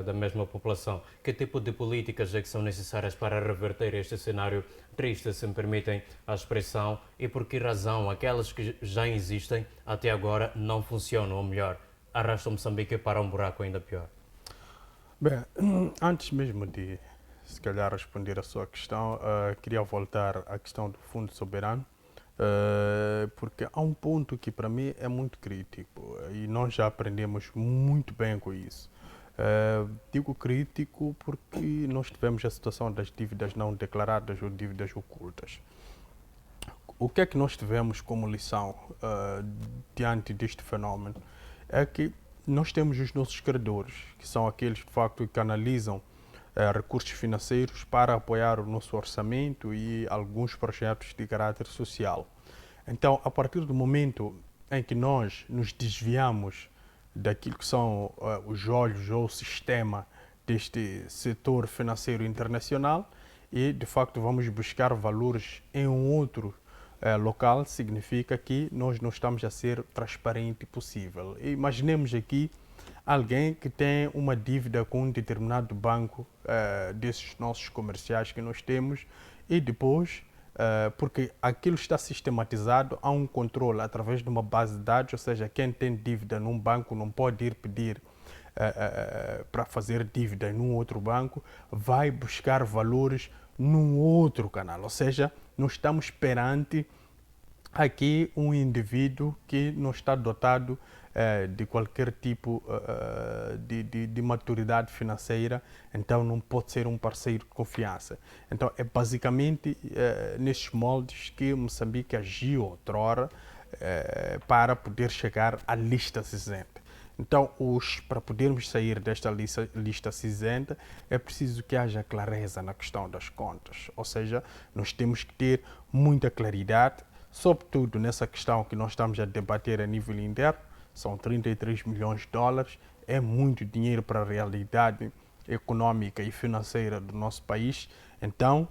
da mesma população. Que tipo de políticas é que são necessárias para reverter este cenário triste, se me permitem a expressão, e por que razão aquelas que já existem até agora não funcionam, ou melhor, arrastam Moçambique para um buraco ainda pior? Bem, antes mesmo de, se calhar, responder a sua questão, queria voltar à questão do Fundo Soberano, porque há um ponto que para mim é muito crítico e nós já aprendemos muito bem com isso. Digo crítico porque nós tivemos a situação das dívidas não declaradas ou dívidas ocultas. O que é que nós tivemos como lição diante deste fenómeno? É que nós temos os nossos credores, que são aqueles de facto que canalizam recursos financeiros para apoiar o nosso orçamento e alguns projetos de caráter social. Então, a partir do momento em que nós nos desviamos daquilo que são os olhos ou o sistema deste setor financeiro internacional e, de facto, vamos buscar valores em um outro local, significa que nós não estamos a ser transparente possível. Imaginemos aqui alguém que tem uma dívida com um determinado banco desses nossos comerciais que nós temos e depois, porque aquilo está sistematizado, há um controle através de uma base de dados, ou seja, quem tem dívida num banco não pode ir pedir para fazer dívida num outro banco, vai buscar valores num outro canal, ou seja, nós estamos perante aqui um indivíduo que não está dotado de qualquer tipo de maturidade financeira, então não pode ser um parceiro de confiança. Então é basicamente nestes moldes que Moçambique agiu outrora para poder chegar à lista cinzenta. Então, para podermos sair desta lista cinzenta, é preciso que haja clareza na questão das contas. Ou seja, nós temos que ter muita claridade, sobretudo nessa questão que nós estamos a debater a nível interno. São 33 milhões de dólares, é muito dinheiro para a realidade econômica e financeira do nosso país. Então,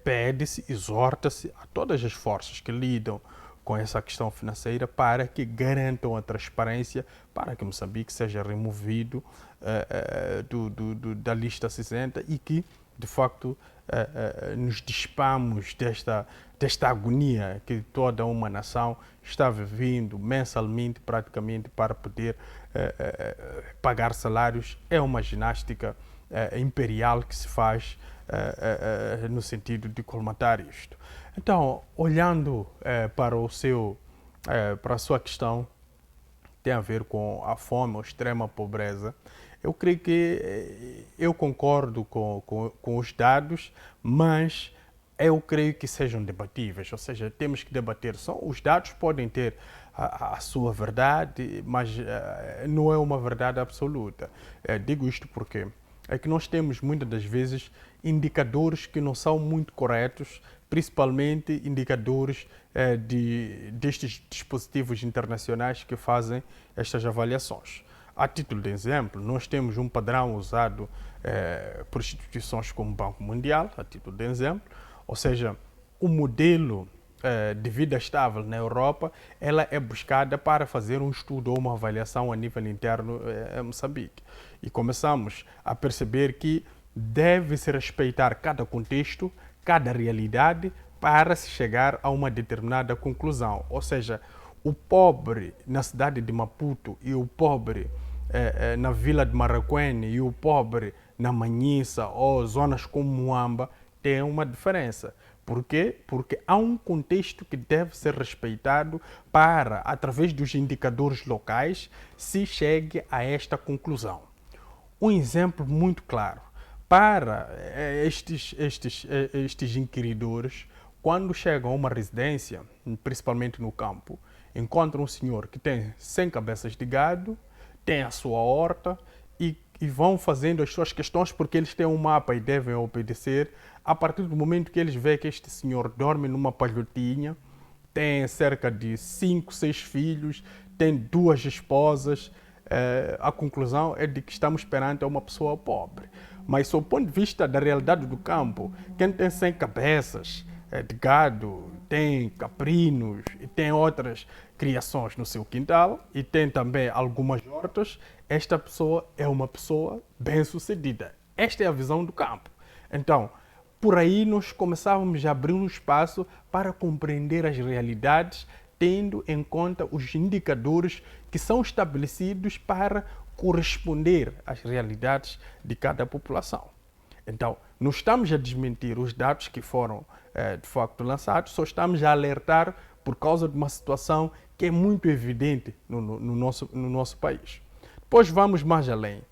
pede-se, exorta-se a todas as forças que lidam com essa questão financeira para que garantam a transparência, para que Moçambique seja removido da lista cinzenta e que, de facto, nos despamos desta agonia que toda uma nação está vivendo mensalmente, praticamente, para poder pagar salários. É uma ginástica imperial que se faz no sentido de colmatar isto. Então, olhando para a sua questão, tem a ver com a fome ou extrema pobreza, eu creio que eu concordo com os dados, mas eu creio que sejam debatíveis, ou seja, temos que debater. Os dados podem ter a sua verdade, mas não é uma verdade absoluta. Digo isto porque é que nós temos muitas das vezes indicadores que não são muito corretos, principalmente indicadores destes dispositivos internacionais que fazem estas avaliações. A título de exemplo, nós temos um padrão usado por instituições como o Banco Mundial, a título de exemplo, ou seja, o modelo de vida estável na Europa, ela é buscada para fazer um estudo ou uma avaliação a nível interno em Moçambique. E começamos a perceber que deve-se respeitar cada contexto, cada realidade, para se chegar a uma determinada conclusão. Ou seja, o pobre na cidade de Maputo e o pobre na vila de Maracuene e o pobre na Manhissa ou zonas como Muamba têm uma diferença. Por quê? Porque há um contexto que deve ser respeitado para, através dos indicadores locais, se chegue a esta conclusão. Um exemplo muito claro. Para estes inquiridores, quando chegam a uma residência, principalmente no campo, encontram um senhor que tem 100 cabeças de gado, tem a sua horta e vão fazendo as suas questões porque eles têm um mapa e devem obedecer. A partir do momento que eles veem que este senhor dorme numa palhotinha, tem cerca de 5, 6 filhos, tem 2 esposas, a conclusão é de que estamos perante uma pessoa pobre. Mas, do ponto de vista da realidade do campo, quem tem 100 cabeças de gado, tem caprinos e tem outras criações no seu quintal e tem também algumas hortas, esta pessoa é uma pessoa bem-sucedida. Esta é a visão do campo. Então, por aí nós começávamos a abrir um espaço para compreender as realidades, tendo em conta os indicadores que são estabelecidos para corresponder às realidades de cada população. Então, não estamos a desmentir os dados que foram de facto lançados, só estamos a alertar por causa de uma situação que é muito evidente no nosso país. Depois vamos mais além.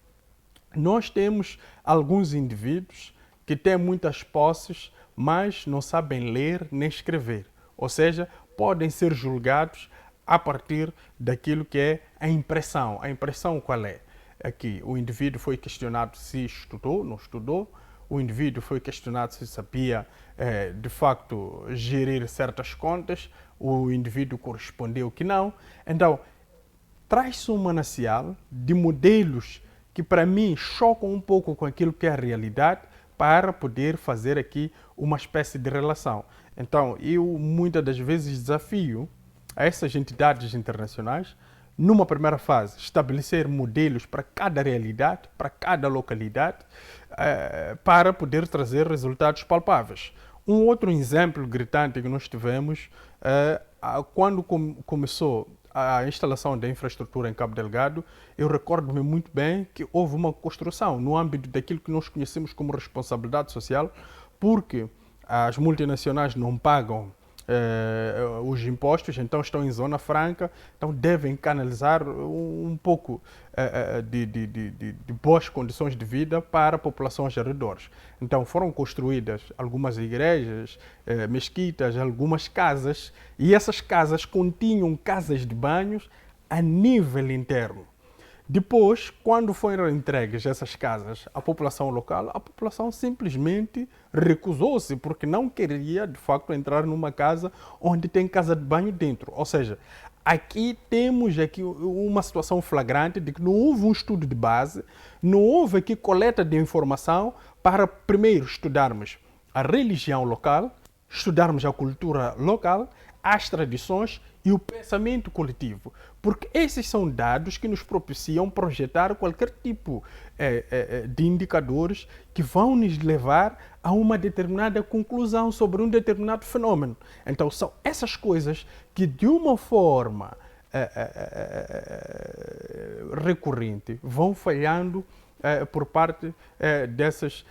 Nós temos alguns indivíduos que têm muitas posses, mas não sabem ler nem escrever. Ou seja, podem ser julgados a partir daquilo que é a impressão. A impressão qual é? Aqui, o indivíduo foi questionado se estudou, não estudou. O indivíduo foi questionado se sabia, de facto, gerir certas contas. O indivíduo correspondeu que não. Então, traz-se um manancial de modelos que, para mim, chocam um pouco com aquilo que é a realidade para poder fazer aqui uma espécie de relação. Então, eu muitas das vezes desafio a essas entidades internacionais, numa primeira fase, estabelecer modelos para cada realidade, para cada localidade, para poder trazer resultados palpáveis. Um outro exemplo gritante que nós tivemos, quando começou a instalação da infraestrutura em Cabo Delgado, eu recordo-me muito bem que houve uma construção no âmbito daquilo que nós conhecemos como responsabilidade social, porque as multinacionais não pagam os impostos, então estão em zona franca, então devem canalizar um pouco de boas condições de vida para a população aos arredores. Então foram construídas algumas igrejas, mesquitas, algumas casas, e essas casas continham casas de banhos a nível interno. Depois, quando foram entregues essas casas à população local, a população simplesmente recusou-se, porque não queria, de facto, entrar numa casa onde tem casa de banho dentro. Ou seja, aqui temos uma situação flagrante de que não houve um estudo de base, não houve aqui coleta de informação para, primeiro, estudarmos a religião local, estudarmos a cultura local, as tradições e o pensamento coletivo, porque esses são dados que nos propiciam projetar qualquer tipo de indicadores que vão nos levar a uma determinada conclusão sobre um determinado fenômeno. Então são essas coisas que, de uma forma recorrente, vão falhando por parte dessas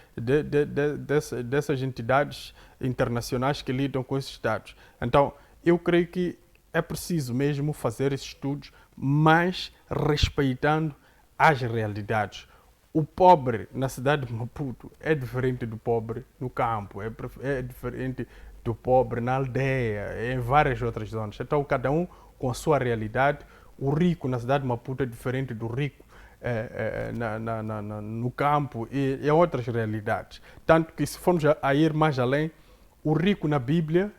entidades internacionais que lidam com esses dados. Então, eu creio que é preciso mesmo fazer esses estudos, mas respeitando as realidades. O pobre na cidade de Maputo é diferente do pobre no campo, é diferente do pobre na aldeia, em várias outras zonas. Então, cada um com a sua realidade. O rico na cidade de Maputo é diferente do rico no campo e outras realidades. Tanto que, se formos a ir mais além, o rico na Bíblia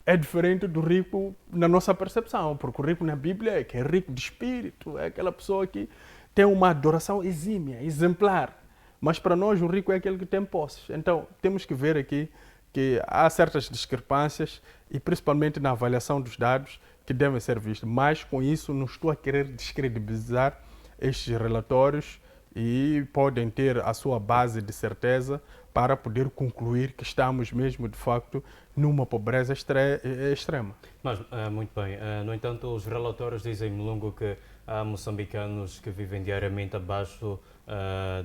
é diferente do rico na nossa percepção, porque o rico na Bíblia é que é rico de espírito, é aquela pessoa que tem uma adoração exímia, exemplar. Mas para nós o rico é aquele que tem posses. Então temos que ver aqui que há certas discrepâncias e principalmente na avaliação dos dados que devem ser vistos. Mas com isso não estou a querer descredibilizar estes relatórios e podem ter a sua base de certeza para poder concluir que estamos mesmo, de facto, numa pobreza extrema. Mas, muito bem. No entanto, os relatórios dizem, Mulungu, que há moçambicanos que vivem diariamente abaixo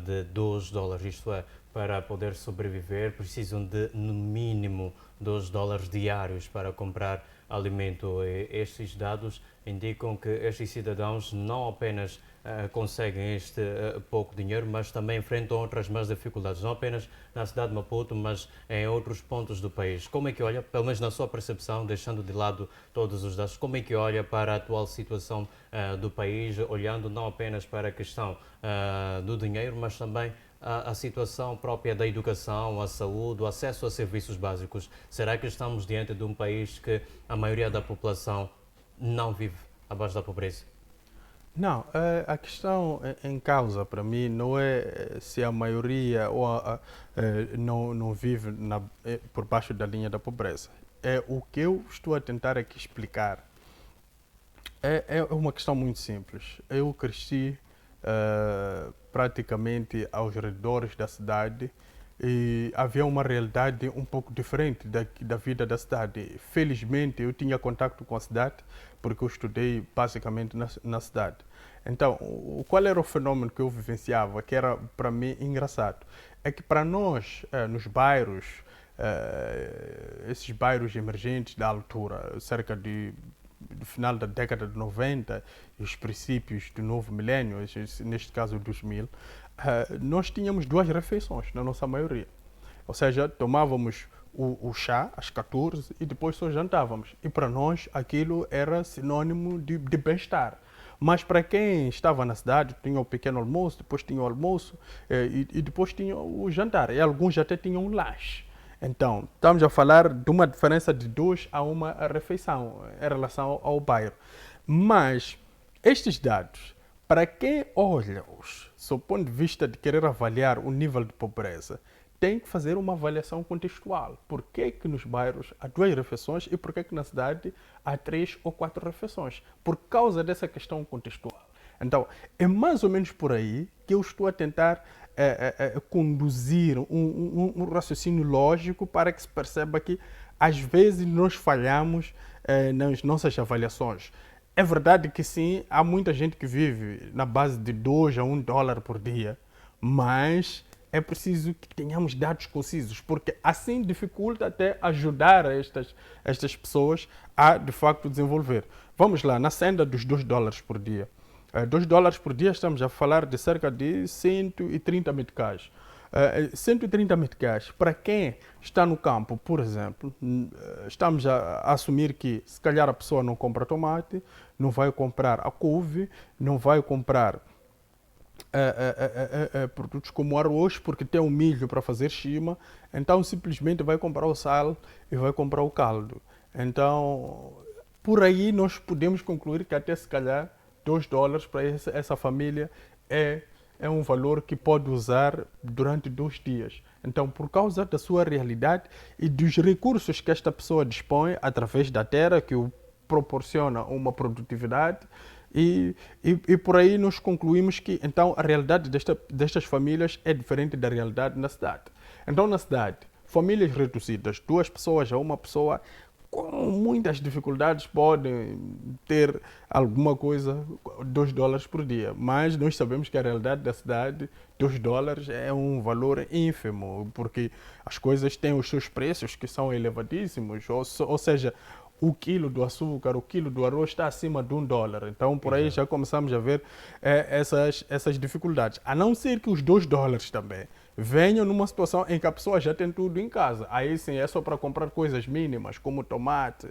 de $2, isto é, para poder sobreviver, precisam de, no mínimo, $2 diários para comprar alimento. E estes dados indicam que estes cidadãos não apenas conseguem este pouco dinheiro, mas também enfrentam outras mais dificuldades, não apenas na cidade de Maputo, mas em outros pontos do país. Como é que olha, pelo menos na sua percepção, deixando de lado todos os dados, como é que olha para a atual situação do país, olhando não apenas para a questão do dinheiro, mas também a situação própria da educação, a saúde, o acesso a serviços básicos? Será que estamos diante de um país que a maioria da população não vive abaixo da pobreza? Não, a questão em causa para mim não é se a maioria não vive por baixo da linha da pobreza. É o que eu estou a tentar aqui explicar. É uma questão muito simples. Eu cresci praticamente aos redores da cidade e havia uma realidade um pouco diferente da vida da cidade. Felizmente eu tinha contato com a cidade porque eu estudei basicamente na cidade. Então, qual era o fenômeno que eu vivenciava, que era para mim engraçado? É que para nós, nos bairros, esses bairros emergentes da altura, cerca do final da década de 90 e os princípios do novo milênio, neste caso 2000, nós tínhamos 2 refeições, na nossa maioria. Ou seja, tomávamos o chá às 14 e depois só jantávamos. E para nós aquilo era sinônimo de bem-estar. Mas para quem estava na cidade, tinha o pequeno almoço, depois tinha o almoço e depois tinha o jantar. E alguns até tinham um lanche. Então, estamos a falar de uma diferença de 2 a 1 refeição em relação ao bairro. Mas estes dados, para quem olha-os, sob o ponto de vista de querer avaliar o nível de pobreza, tem que fazer uma avaliação contextual. Por que que nos bairros há 2 refeições e por que que na cidade há 3 ou 4 refeições? Por causa dessa questão contextual. Então, é mais ou menos por aí que eu estou a tentar conduzir um raciocínio lógico para que se perceba que, às vezes, nós falhamos nas nossas avaliações. É verdade que sim, há muita gente que vive na base de 2 a 1 dólar por dia, mas é preciso que tenhamos dados concisos, porque assim dificulta até ajudar estas pessoas a, de facto, desenvolver. Vamos lá, na senda dos 2 dólares por dia. 2 dólares por dia estamos a falar de cerca de 130 meticais. 130 meticais, para quem está no campo, por exemplo, estamos a assumir que se calhar a pessoa não compra tomate, não vai comprar a couve, não vai comprar produtos como arroz, porque tem o milho para fazer chima, então simplesmente vai comprar o sal e vai comprar o caldo. Então, por aí nós podemos concluir que até se calhar 2 dólares para essa família é um valor que pode usar durante 2 dias. Então, por causa da sua realidade e dos recursos que esta pessoa dispõe através da terra, que o proporciona uma produtividade, e por aí nós concluímos que então a realidade destas famílias é diferente da realidade na cidade. Então, na cidade, famílias reduzidas, 2 pessoas a 1 pessoa, com muitas dificuldades podem ter alguma coisa, 2 dólares por dia. Mas nós sabemos que a realidade da cidade, 2 dólares é um valor ínfimo, porque as coisas têm os seus preços que são elevadíssimos, ou seja, o quilo do açúcar, o quilo do arroz está acima de 1 dólar. Então, por aí já começamos a ver essas dificuldades. A não ser que os 2 dólares também venham numa situação em que a pessoa já tem tudo em casa. Aí sim é só para comprar coisas mínimas, como tomate,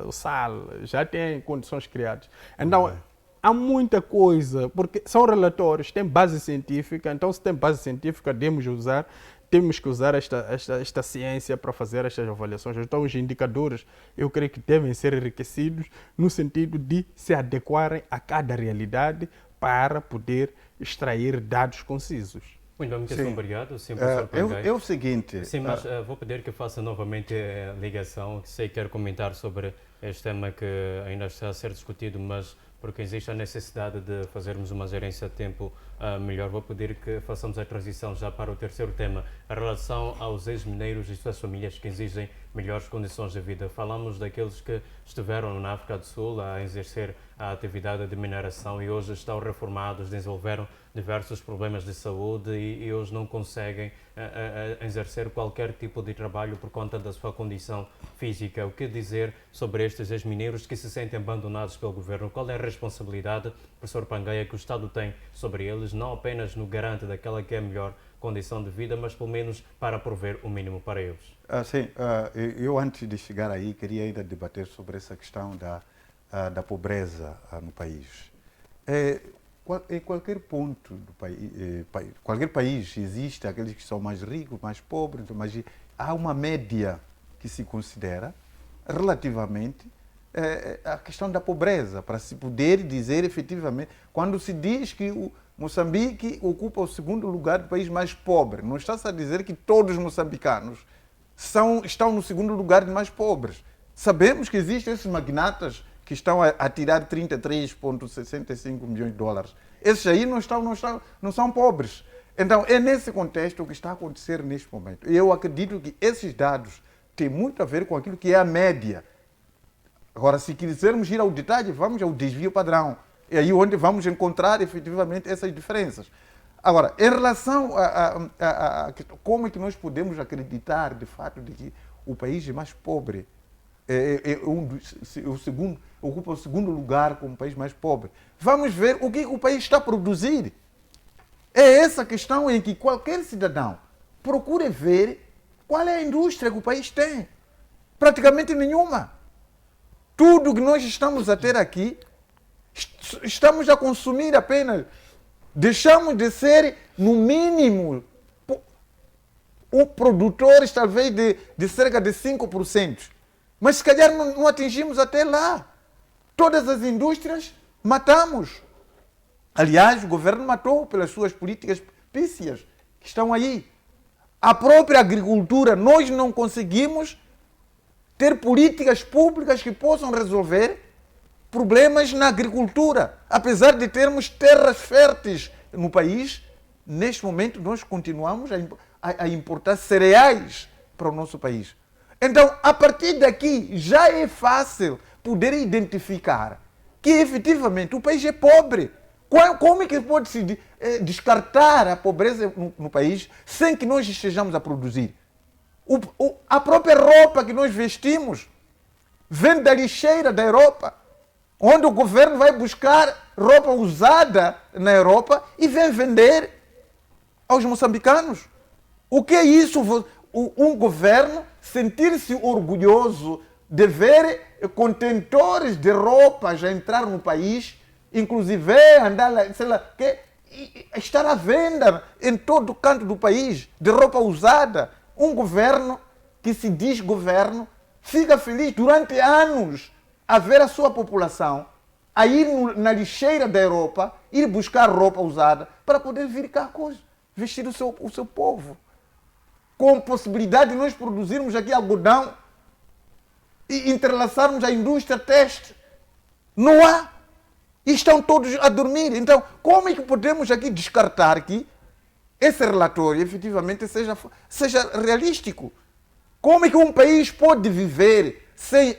o sal, já tem condições criadas. Então, há muita coisa, porque são relatórios, tem base científica, então se tem base científica, temos que usar esta ciência para fazer estas avaliações. Então, os indicadores, eu creio que devem ser enriquecidos no sentido de se adequarem a cada realidade para poder extrair dados concisos. Muito bem, muito obrigado. Sim, professor é o seguinte... Sim, mas vou pedir que faça novamente a ligação. Sei que quero comentar sobre este tema que ainda está a ser discutido, mas porque existe a necessidade de fazermos uma gerência de tempo melhor, vou pedir que façamos a transição já para o terceiro tema, a relação aos ex-mineiros e suas famílias que exigem melhores condições de vida. Falamos daqueles que estiveram na África do Sul a exercer a atividade de mineração e hoje estão reformados, desenvolveram diversos problemas de saúde e hoje não conseguem exercer qualquer tipo de trabalho por conta da sua condição física. O que dizer sobre estes ex-mineiros que se sentem abandonados pelo governo? Qual é a responsabilidade, professor Pangaia, que o Estado tem sobre eles, não apenas no garante daquela que é a melhor condição de vida, mas pelo menos para prover o mínimo para eles? Eu antes de chegar aí queria ainda debater sobre essa questão da pobreza no país. Em qualquer ponto do país, qualquer país existe aqueles que são mais ricos, mais pobres, mas há uma média que se considera relativamente a questão da pobreza, para se poder dizer efetivamente, quando se diz que o Moçambique ocupa o segundo lugar do país mais pobre, não está-se a dizer que todos os moçambicanos estão no segundo lugar de mais pobres. Sabemos que existem esses magnatas que estão a tirar 33,65 milhões de dólares. Esses aí não são pobres. Então, é nesse contexto o que está a acontecer neste momento. Eu acredito que esses dados têm muito a ver com aquilo que é a média. Agora, se quisermos ir ao detalhe, vamos ao desvio padrão. É aí onde vamos encontrar efetivamente essas diferenças. Agora, em relação a como é que nós podemos acreditar de fato de que o país mais pobre ocupa o segundo lugar como país mais pobre. Vamos ver o que o país está a produzir. É essa questão em que qualquer cidadão procure ver qual é a indústria que o país tem. Praticamente nenhuma. Tudo que nós estamos a ter aqui, estamos a consumir apenas. Deixamos de ser, no mínimo, produtores talvez de cerca de 5%. Mas se calhar não atingimos até lá. Todas as indústrias matamos. Aliás, o governo matou pelas suas políticas pícias que estão aí. A própria agricultura, nós não conseguimos ter políticas públicas que possam resolver problemas na agricultura. Apesar de termos terras férteis no país, neste momento nós continuamos a importar cereais para o nosso país. Então, a partir daqui, já é fácil poder identificar que efetivamente o país é pobre. Como é que pode se descartar a pobreza no país sem que nós estejamos a produzir? A própria roupa que nós vestimos vem da lixeira da Europa, onde o governo vai buscar roupa usada na Europa e vem vender aos moçambicanos. O que é isso? Um governo sentir-se orgulhoso de ver contentores de roupas a entrar no país, inclusive andar lá, sei lá, estar à venda em todo o canto do país, de roupa usada. Um governo que se diz governo fica feliz durante anos a ver a sua população a ir na lixeira da Europa, ir buscar roupa usada para poder vir cá vestir o seu povo. Com possibilidade de nós produzirmos aqui algodão e entrelaçarmos a indústria têxtil. Não há. E estão todos a dormir. Então, como é que podemos aqui descartar que esse relatório efetivamente seja realístico? Como é que um país pode viver sem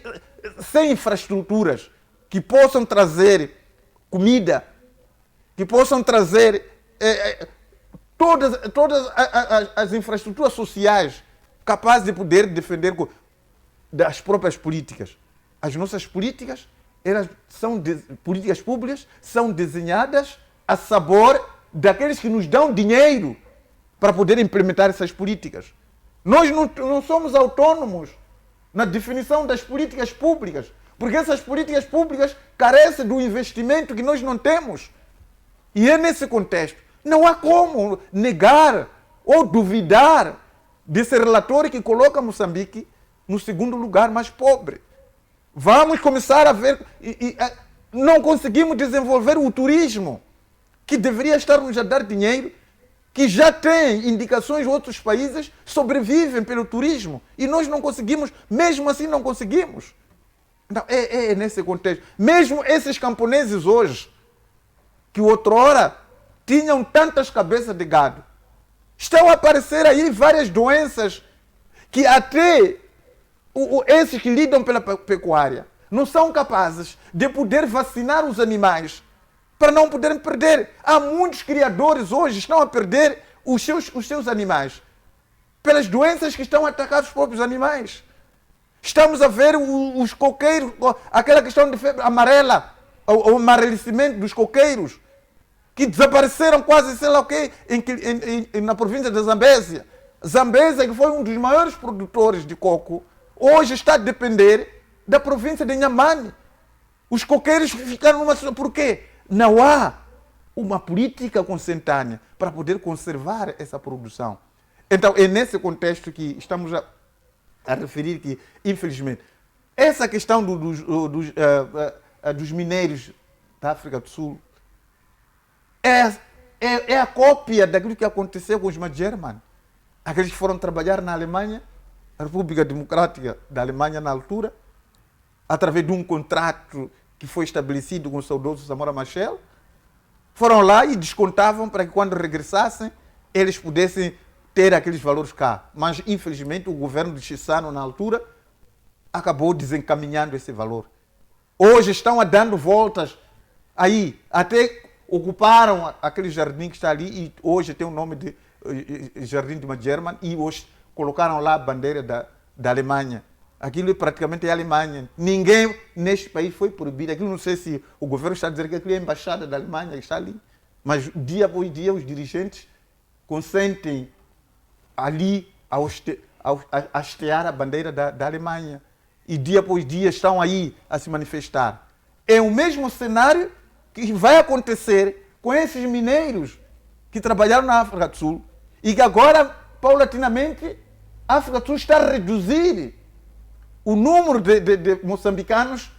infraestruturas que possam trazer comida, que possam trazer todas as infraestruturas sociais capazes de poder defender das próprias políticas? As nossas políticas, políticas públicas, são desenhadas a sabor daqueles que nos dão dinheiro para poder implementar essas políticas. Nós não somos autônomos na definição das políticas públicas, porque essas políticas públicas carecem do investimento que nós não temos. E é nesse contexto, não há como negar ou duvidar desse relatório que coloca Moçambique no segundo lugar mais pobre. Vamos começar a ver... não conseguimos desenvolver o turismo, que deveria estar-nos a dar dinheiro, que já tem indicações, outros países sobrevivem pelo turismo. E nós não conseguimos, mesmo assim não conseguimos. Então, é nesse contexto. Mesmo esses camponeses hoje, que outrora tinham tantas cabeças de gado, estão a aparecer aí várias doenças que até esses que lidam pela pecuária não são capazes de poder vacinar os animais para não poderem perder. Há muitos criadores hoje que estão a perder os seus animais pelas doenças que estão a atacar os próprios animais. Estamos a ver os coqueiros, aquela questão de febre amarela, o amarelecimento dos coqueiros, que desapareceram quase, sei lá o quê, na província da Zambésia. Zambésia, que foi um dos maiores produtores de coco, hoje está a depender da província de Inhambane. Os coqueiros ficaram numa situação. Por quê? Não há uma política consentânea para poder conservar essa produção. Então, é nesse contexto que estamos a referir que, infelizmente, essa questão dos minérios da África do Sul é a cópia daquilo que aconteceu com os Majerman. Aqueles que foram trabalhar na Alemanha, a República Democrática da Alemanha na altura, através de um contrato que foi estabelecido com o saudoso Samora Machel, foram lá e descontavam para que quando regressassem, eles pudessem ter aqueles valores cá. Mas, infelizmente, o governo de Chissano, na altura, acabou desencaminhando esse valor. Hoje estão dando voltas aí, até ocuparam aquele jardim que está ali e hoje tem o nome de Jardim de Majerman e hoje colocaram lá a bandeira da Alemanha. Aquilo praticamente é a Alemanha. Ninguém neste país foi proibido. Aquilo não sei se o governo está a dizer que aquilo é a embaixada da Alemanha que está ali. Mas dia após dia os dirigentes consentem ali a hastear a bandeira da Alemanha. E dia após dia estão aí a se manifestar. É o mesmo cenário que vai acontecer com esses mineiros que trabalharam na África do Sul e que agora, paulatinamente, a África do Sul está a reduzir o número de moçambicanos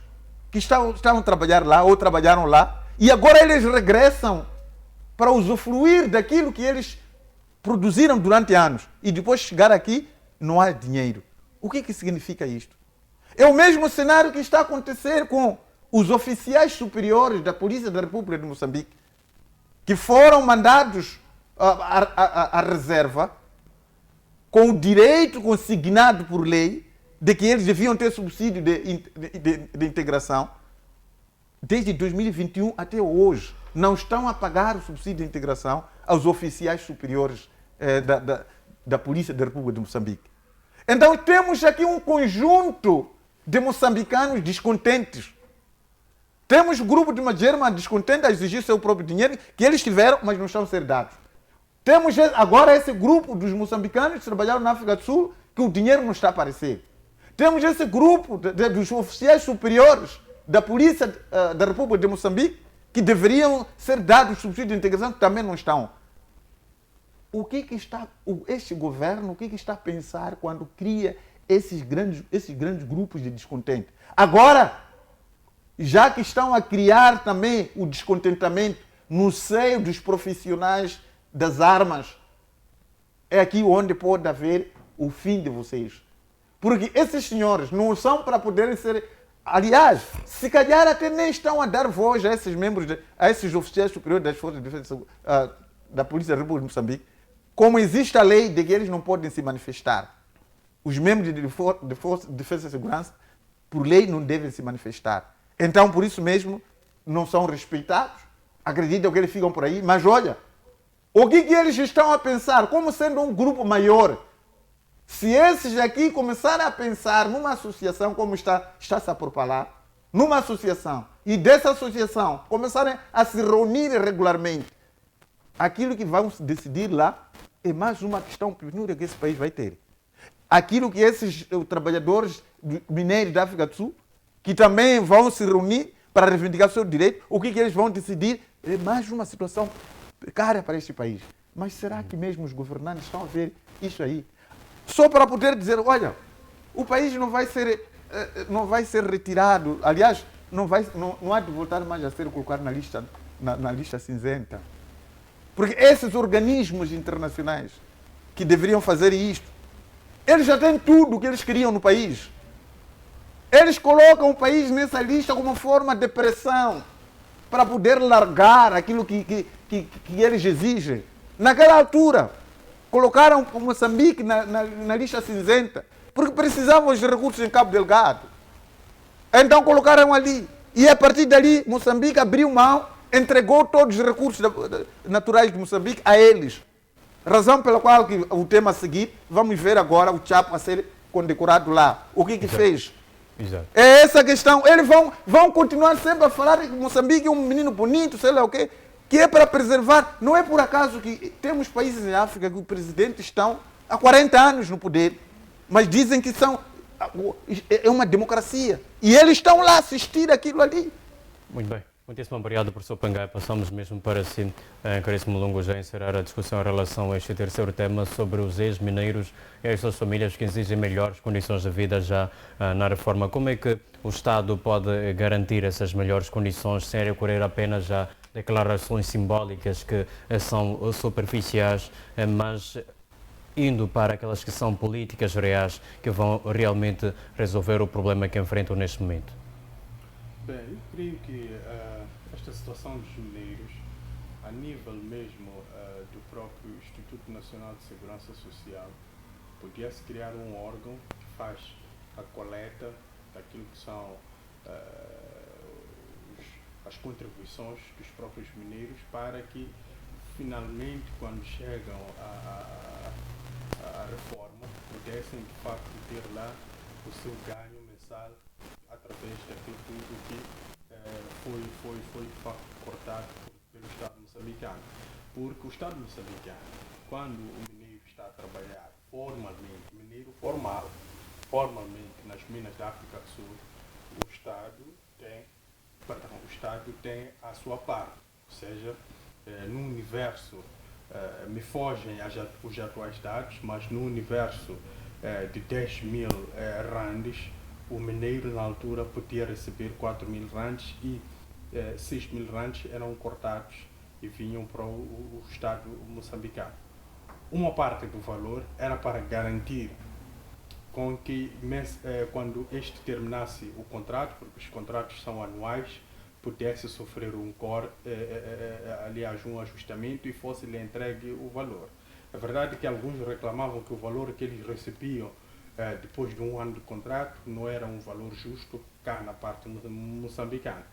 que estavam a trabalhar lá ou trabalharam lá e agora eles regressam para usufruir daquilo que eles produziram durante anos e depois chegar aqui não há dinheiro. O que significa isto? É o mesmo cenário que está a acontecer com os oficiais superiores da Polícia da República de Moçambique, que foram mandados à reserva com o direito consignado por lei de que eles deviam ter subsídio de integração. Desde 2021 até hoje, não estão a pagar o subsídio de integração aos oficiais superiores da Polícia da República de Moçambique. Então temos aqui um conjunto de moçambicanos descontentes. Temos grupo de Majerma descontente a exigir seu próprio dinheiro, que eles tiveram, mas não estão a ser dados. Temos agora esse grupo dos moçambicanos que trabalharam na África do Sul, que o dinheiro não está a aparecer. Temos esse grupo dos oficiais superiores da Polícia da República de Moçambique, que deveriam ser dados subsídios de integração, que também não estão. Este governo, o que está a pensar quando cria esses grandes grupos de descontente? Agora, já que estão a criar também o descontentamento no seio dos profissionais das armas, é aqui onde pode haver o fim de vocês. Porque esses senhores não são para poderem ser... Aliás, se calhar até nem estão a dar voz a esses membros, a esses oficiais superiores das Forças de Defesa da Polícia da República de Moçambique, como existe a lei de que eles não podem se manifestar. Os membros de Força de Defesa e Segurança, por lei, não devem se manifestar. Então, por isso mesmo, não são respeitados, acreditam que eles ficam por aí, mas olha, o que eles estão a pensar, como sendo um grupo maior? Se esses aqui começarem a pensar numa associação, como está-se a propalar, numa associação, e dessa associação começarem a se reunir regularmente, aquilo que vão decidir lá é mais uma questão penúria que esse país vai ter. Aquilo que esses trabalhadores mineiros da África do Sul, que também vão se reunir para reivindicar o seu direito, o que eles vão decidir é mais uma situação precária para este país. Mas será que mesmo os governantes estão a ver isso aí? Só para poder dizer, olha, o país não vai ser retirado, aliás, não há de voltar mais a ser colocado na lista cinzenta. Porque esses organismos internacionais que deveriam fazer isto, eles já têm tudo o que eles queriam no país. Eles colocam o país nessa lista como forma de pressão para poder largar aquilo que eles exigem. Naquela altura, colocaram o Moçambique na lista cinzenta porque precisavam de recursos em Cabo Delgado. Então colocaram ali. E a partir dali, Moçambique abriu mão, entregou todos os recursos naturais de Moçambique a eles. Razão pela qual que o tema a seguir, vamos ver agora o Chapo a ser condecorado lá. O que fez? Exato. É essa questão. Eles vão continuar sempre a falar que Moçambique é um menino bonito, sei lá o quê, que é para preservar. Não é por acaso que temos países em África que os presidentes estão há 40 anos no poder, mas dizem que é uma democracia. E eles estão lá a assistir aquilo ali. Muito bem. Muitíssimo obrigado, professor Pangai. Passamos mesmo para si, Caríssimo Lungo, já encerrar a discussão em relação a este terceiro tema sobre os ex-mineiros e as suas famílias que exigem melhores condições de vida já na reforma. Como é que o Estado pode garantir essas melhores condições sem recorrer apenas a declarações simbólicas que são superficiais, mas indo para aquelas que são políticas reais que vão realmente resolver o problema que enfrentam neste momento? Bem, eu creio que esta situação dos mineiros, a nível mesmo do próprio Instituto Nacional de Segurança Social, podia-se criar um órgão que faz a coleta daquilo que são as contribuições dos próprios mineiros para que, finalmente, quando chegam à reforma, pudessem, de facto, ter lá o seu ganho mensal através daquilo tudo que foi de facto cortado pelo Estado moçambicano. Porque o Estado moçambicano, quando o mineiro está a trabalhar formalmente, mineiro formal, formalmente nas minas da África do Sul, o Estado tem a sua parte, ou seja, no universo, me fogem os atuais dados, mas no universo de 10 mil randes, o mineiro na altura podia receber 4 mil randes e 6 mil randes eram cortados e vinham para o Estado moçambicano. Uma parte do valor era para garantir com que quando este terminasse o contrato, porque os contratos são anuais, pudesse sofrer aliás, um ajustamento e fosse-lhe entregue o valor. É verdade que alguns reclamavam que o valor que eles recebiam depois de um ano de contrato não era um valor justo cá na parte moçambicana.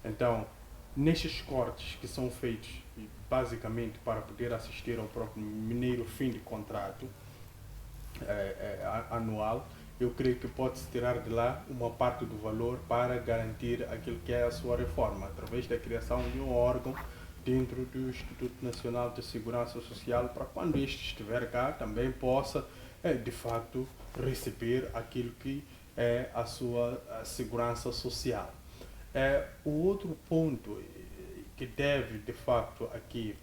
Então, nestes cortes que são feitos basicamente para poder assistir ao próprio mineiro fim de contrato anual, eu creio que pode-se tirar de lá uma parte do valor para garantir aquilo que é a sua reforma, através da criação de um órgão dentro do Instituto Nacional de Segurança Social, para quando este estiver cá também possa, de facto, receber aquilo que é a sua segurança social. O outro ponto que deve, de facto, aqui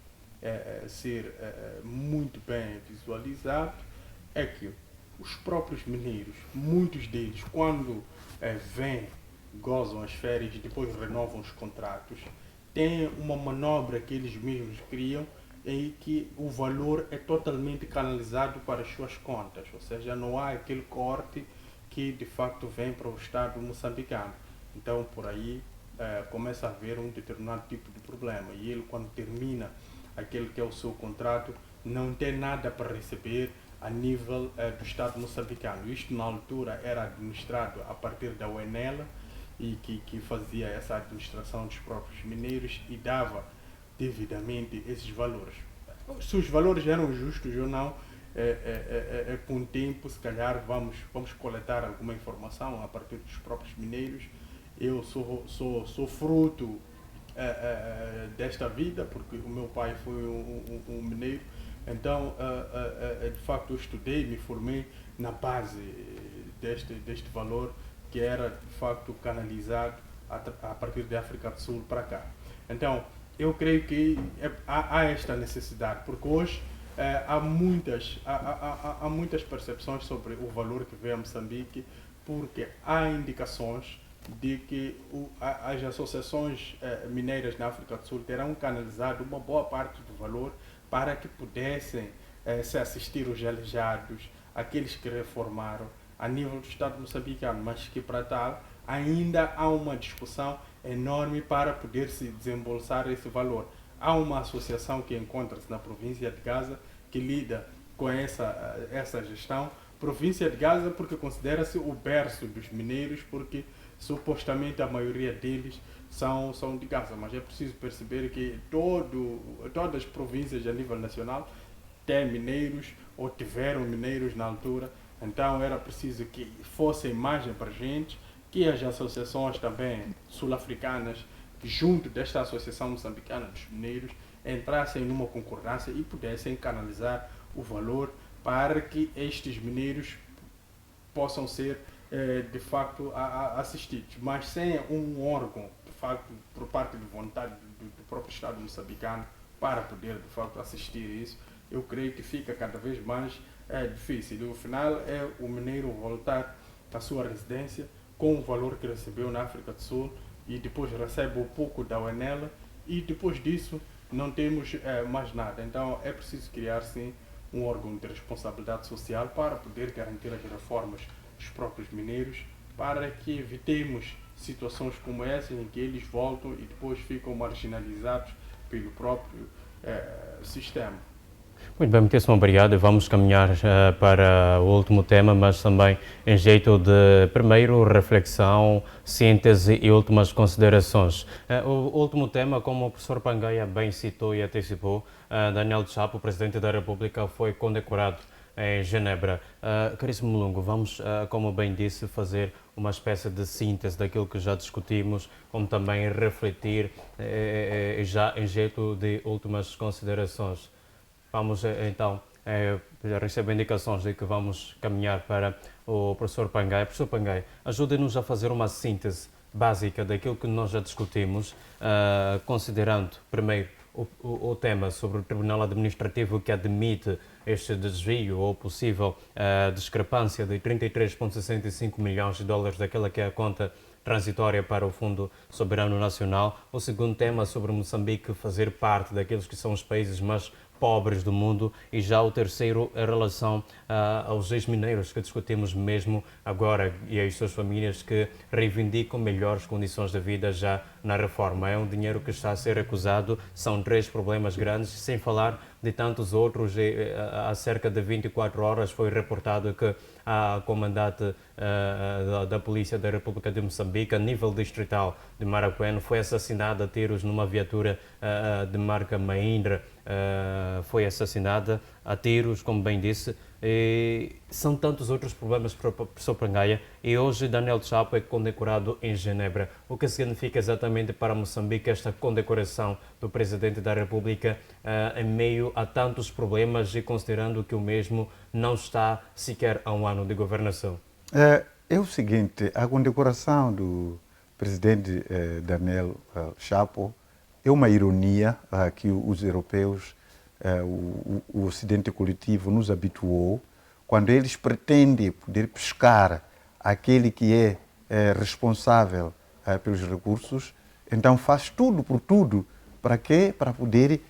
ser muito bem visualizado é que os próprios mineiros, muitos deles, quando vêm, gozam as férias e depois renovam os contratos, têm uma manobra que eles mesmos criam em que o valor é totalmente canalizado para as suas contas, ou seja, não há aquele corte que de facto vem para o Estado moçambicano. Então, por aí começa a haver um determinado tipo de problema e ele, quando termina aquele que é o seu contrato, não tem nada para receber a nível do Estado moçambicano. Isto, na altura, era administrado a partir da UNL e que fazia essa administração dos próprios mineiros e dava devidamente esses valores. Se os valores eram justos ou não, com o tempo, se calhar, vamos coletar alguma informação a partir dos próprios mineiros. Eu sou fruto desta vida, porque o meu pai foi um mineiro. Então, de facto, eu estudei, me formei na base deste valor que era, de facto, canalizado a partir da África do Sul para cá. Então, eu creio que há esta necessidade, porque hoje há muitas percepções sobre o valor que vem a Moçambique, porque há indicações de que as associações mineiras na África do Sul terão canalizado uma boa parte do valor para que pudessem se assistir os aleijados, aqueles que reformaram a nível do Estado moçambicano, mas que para tal ainda há uma discussão enorme para poder se desembolsar esse valor. Há uma associação que encontra-se na província de Gaza que lida com essa gestão. Província de Gaza porque considera-se o berço dos mineiros, porque supostamente a maioria deles são de Gaza, mas é preciso perceber que todas as províncias a nível nacional têm mineiros ou tiveram mineiros na altura, então era preciso que fosse imagem para a gente, que as associações também sul-africanas, junto desta associação moçambicana dos mineiros, entrassem numa concordância e pudessem canalizar o valor para que estes mineiros possam ser de facto assistidos, mas sem um órgão de facto por parte de vontade do próprio Estado moçambicano para poder de facto assistir isso, eu creio que fica cada vez mais difícil. E, no final é o mineiro voltar à sua residência com o valor que recebeu na África do Sul e depois recebe um pouco da UNL e depois disso não temos mais nada. Então é preciso criar sim um órgão de responsabilidade social para poder garantir as reformas dos próprios mineiros, para que evitemos situações como essa em que eles voltam e depois ficam marginalizados pelo próprio sistema. Muito bem, muitíssimo obrigado. Vamos caminhar para o último tema, mas também em jeito de primeiro reflexão, síntese e últimas considerações. O último tema, como o professor Pangaia bem citou e antecipou, Daniel Chapo, o Presidente da República, foi condecorado em Genebra. Caríssimo Lungo, vamos, como bem disse, fazer uma espécie de síntese daquilo que já discutimos, como também refletir já em jeito de últimas considerações. Vamos então recebo indicações de que vamos caminhar para o professor Pangai. Professor Pangai, ajude-nos a fazer uma síntese básica daquilo que nós já discutimos, considerando, primeiro, o tema sobre o Tribunal Administrativo que admite este desvio ou possível discrepância de 33,65 milhões de dólares daquela que é a conta transitória para o Fundo Soberano Nacional. O segundo tema sobre Moçambique fazer parte daqueles que são os países mais pobres do mundo, e já o terceiro em relação aos ex-mineiros que discutimos mesmo agora e às suas famílias que reivindicam melhores condições de vida já na reforma. É um dinheiro que está a ser acusado, são 3 problemas grandes, sem falar de tantos outros. Há cerca de 24 horas foi reportado que a comandante da Polícia da República de Moçambique, a nível distrital de Maracuene, foi assassinada a tiros numa viatura de marca Mahindra. Foi assassinada a tiros, como bem disse. E são tantos outros problemas para o professor Pangaia, e hoje Daniel Chapo é condecorado em Genebra. O que significa exatamente para Moçambique esta condecoração do Presidente da República em meio a tantos problemas e considerando que o mesmo não está sequer a um ano de governação? É o seguinte, a condecoração do Presidente Daniel Chapo é uma ironia que os europeus, o Ocidente coletivo nos habituou, quando eles pretendem poder pescar aquele que é responsável pelos recursos, então faz tudo por tudo. Para quê? Para poder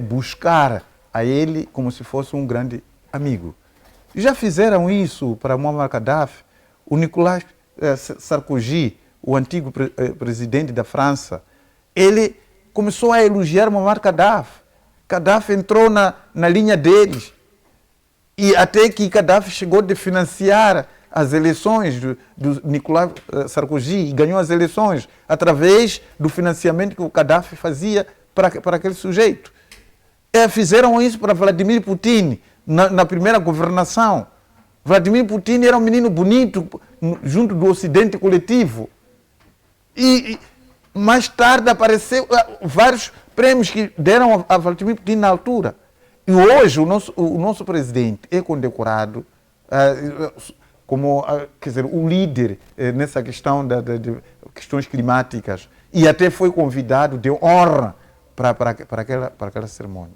buscar a ele como se fosse um grande amigo. Já fizeram isso para Muammar Gaddafi. O Nicolas Sarkozy, o antigo presidente da França, ele começou a elogiar Muammar Gaddafi. Gaddafi entrou na linha deles, e até que Gaddafi chegou a financiar as eleições do Nicolas Sarkozy e ganhou as eleições através do financiamento que o Gaddafi fazia para aquele sujeito. Fizeram isso para Vladimir Putin na primeira governação. Vladimir Putin era um menino bonito junto do Ocidente coletivo. E mais tarde apareceu vários prêmios que deram a Vladimir Putin na altura. E hoje o nosso presidente é condecorado como quer dizer, o líder nessa questão de questões climáticas, e até foi convidado de honra para aquela cerimônia.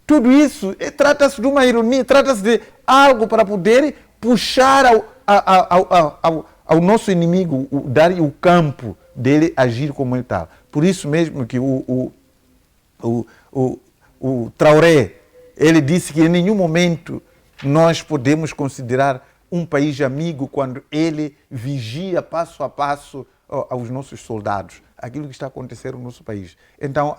Tudo isso trata-se de uma ironia, trata-se de algo para poder puxar ao nosso inimigo, dar o campo dele agir como ele está. Por isso mesmo que o Traoré, ele disse que em nenhum momento nós podemos considerar um país amigo quando ele vigia passo a passo aos nossos soldados, aquilo que está acontecendo no nosso país. Então,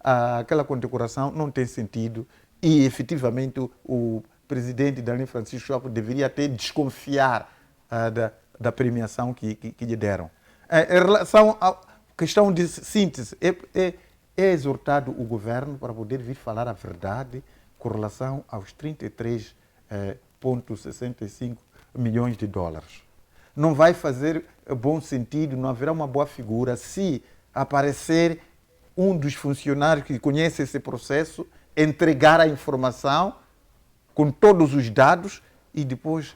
aquela condecoração não tem sentido, e efetivamente o presidente Daniel Francisco Chapo deveria até desconfiar da premiação que lhe deram. Em relação à questão de síntese, é exortado o governo para poder vir falar a verdade com relação aos 33,65 milhões de dólares. Não vai fazer bom sentido, não haverá uma boa figura se aparecer um dos funcionários que conhece esse processo, entregar a informação com todos os dados, e depois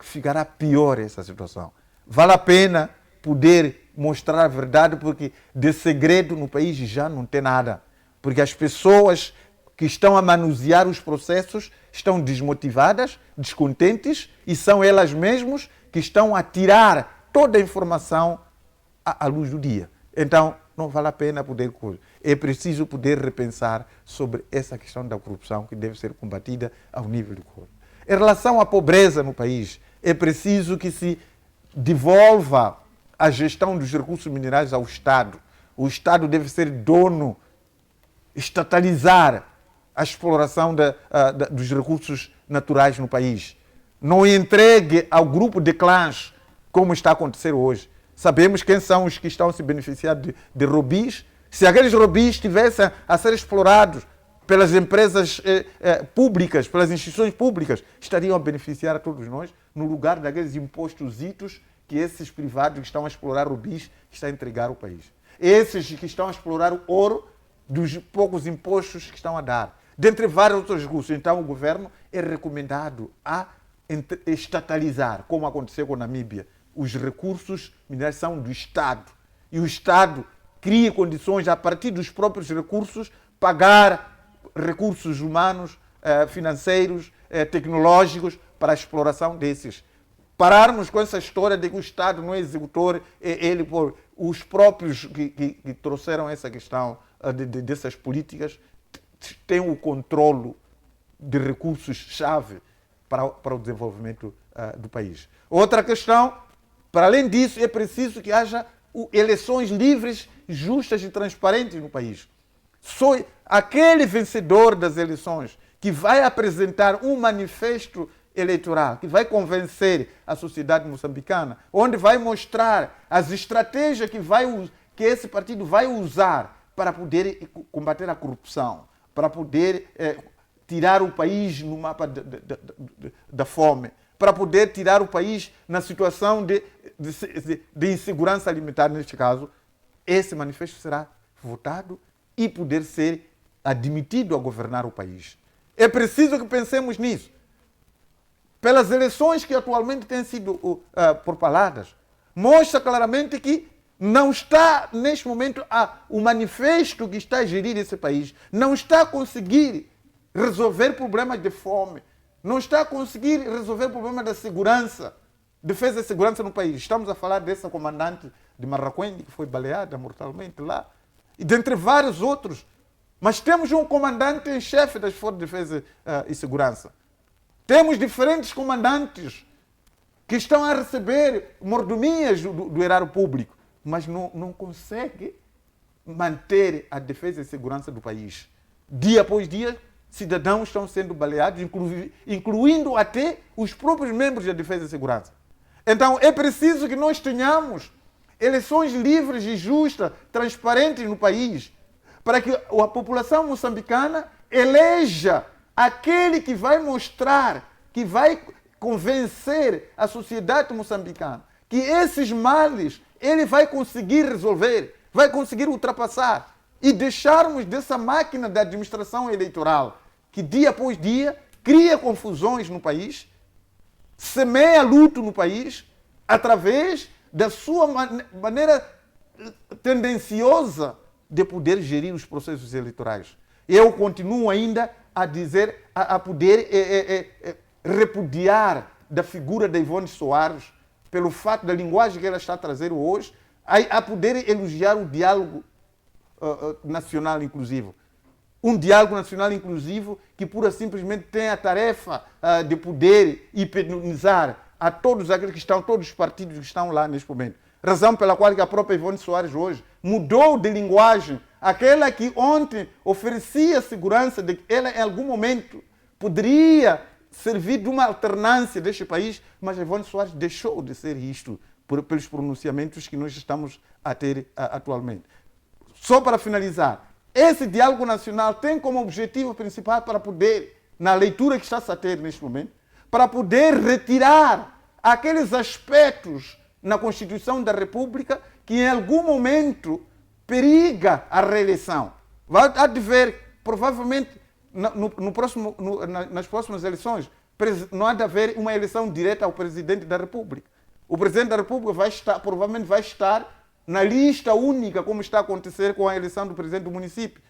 ficará pior essa situação. Vale a pena poder mostrar a verdade, porque de segredo no país já não tem nada. Porque as pessoas que estão a manusear os processos estão desmotivadas, descontentes, e são elas mesmas que estão a tirar toda a informação à luz do dia. Então, não vale a pena poder... É preciso poder repensar sobre essa questão da corrupção, que deve ser combatida ao nível do corpo. Em relação à pobreza no país, é preciso que se devolva a gestão dos recursos minerais ao Estado. O Estado deve ser dono, estatalizar a exploração dos recursos naturais no país. Não entregue ao grupo de clãs, como está a acontecer hoje. Sabemos quem são os que estão se beneficiando de robis. Se aqueles robis estivessem a ser explorados pelas empresas públicas, pelas instituições públicas, estariam a beneficiar a todos nós, no lugar daqueles impostositos que esses privados que estão a explorar robis estão a entregar ao país. Esses que estão a explorar o ouro, dos poucos impostos que estão a dar. dentre vários outros recursos. Então, o governo é recomendado a estatalizar, como aconteceu com a Namíbia. Os recursos minerais são do Estado. E o Estado cria condições, a partir dos próprios recursos, pagar recursos humanos, financeiros, tecnológicos para a exploração desses. Pararmos com essa história de que o Estado não é executor, os próprios que trouxeram essa questão dessas políticas têm o controle de recursos-chave para o desenvolvimento do país. Outra questão, para além disso, é preciso que haja eleições livres, justas e transparentes no país. Só aquele vencedor das eleições que vai apresentar um manifesto eleitoral, que vai convencer a sociedade moçambicana, onde vai mostrar as estratégias que esse partido vai usar para poder combater a corrupção, para poder tirar o país no mapa da fome, para poder tirar o país na situação de insegurança alimentar, neste caso, esse manifesto será votado e poder ser admitido a governar o país. É preciso que pensemos nisso. Pelas eleições que atualmente têm sido propaladas, mostra claramente que não está, neste momento, o manifesto que está a gerir esse país, não está a conseguir resolver problemas de fome, não está a conseguir resolver problemas da segurança, defesa e segurança no país. Estamos a falar dessa comandante de Marraquém, que foi baleada mortalmente lá, e dentre vários outros. Mas temos um comandante em chefe das Forças de Defesa e Segurança. Temos diferentes comandantes que estão a receber mordomias do erário público, mas não conseguem manter a defesa e segurança do país. Dia após dia, cidadãos estão sendo baleados, incluindo até os próprios membros da defesa e segurança. Então, é preciso que nós tenhamos eleições livres e justas, transparentes no país, para que a população moçambicana eleja aquele que vai mostrar, que vai convencer a sociedade moçambicana que esses males ele vai conseguir resolver, vai conseguir ultrapassar e deixarmos dessa máquina da administração eleitoral que dia após dia cria confusões no país, semeia luto no país através da sua maneira tendenciosa de poder gerir os processos eleitorais. Eu continuo ainda a dizer, a poder repudiar da figura de Ivone Soares pelo fato da linguagem que ela está a trazer hoje, a poder elogiar o diálogo nacional inclusivo. Um diálogo nacional inclusivo que pura simplesmente tem a tarefa de poder hiperionizar a todos aqueles que estão, todos os partidos que estão lá neste momento. Razão pela qual a própria Ivone Soares hoje mudou de linguagem. Aquela que ontem oferecia segurança de que ela em algum momento poderia servir de uma alternância deste país, mas a Ivone Soares deixou de ser isto pelos pronunciamentos que nós estamos a ter atualmente. Só para finalizar, esse diálogo nacional tem como objetivo principal para poder, na leitura que está a ter neste momento, para poder retirar aqueles aspectos na Constituição da República que em algum momento periga a reeleição. Há de ver, provavelmente, nas próximas eleições, não há de haver uma eleição direta ao Presidente da República. O Presidente da República provavelmente vai estar na lista única, como está a acontecer com a eleição do Presidente do município.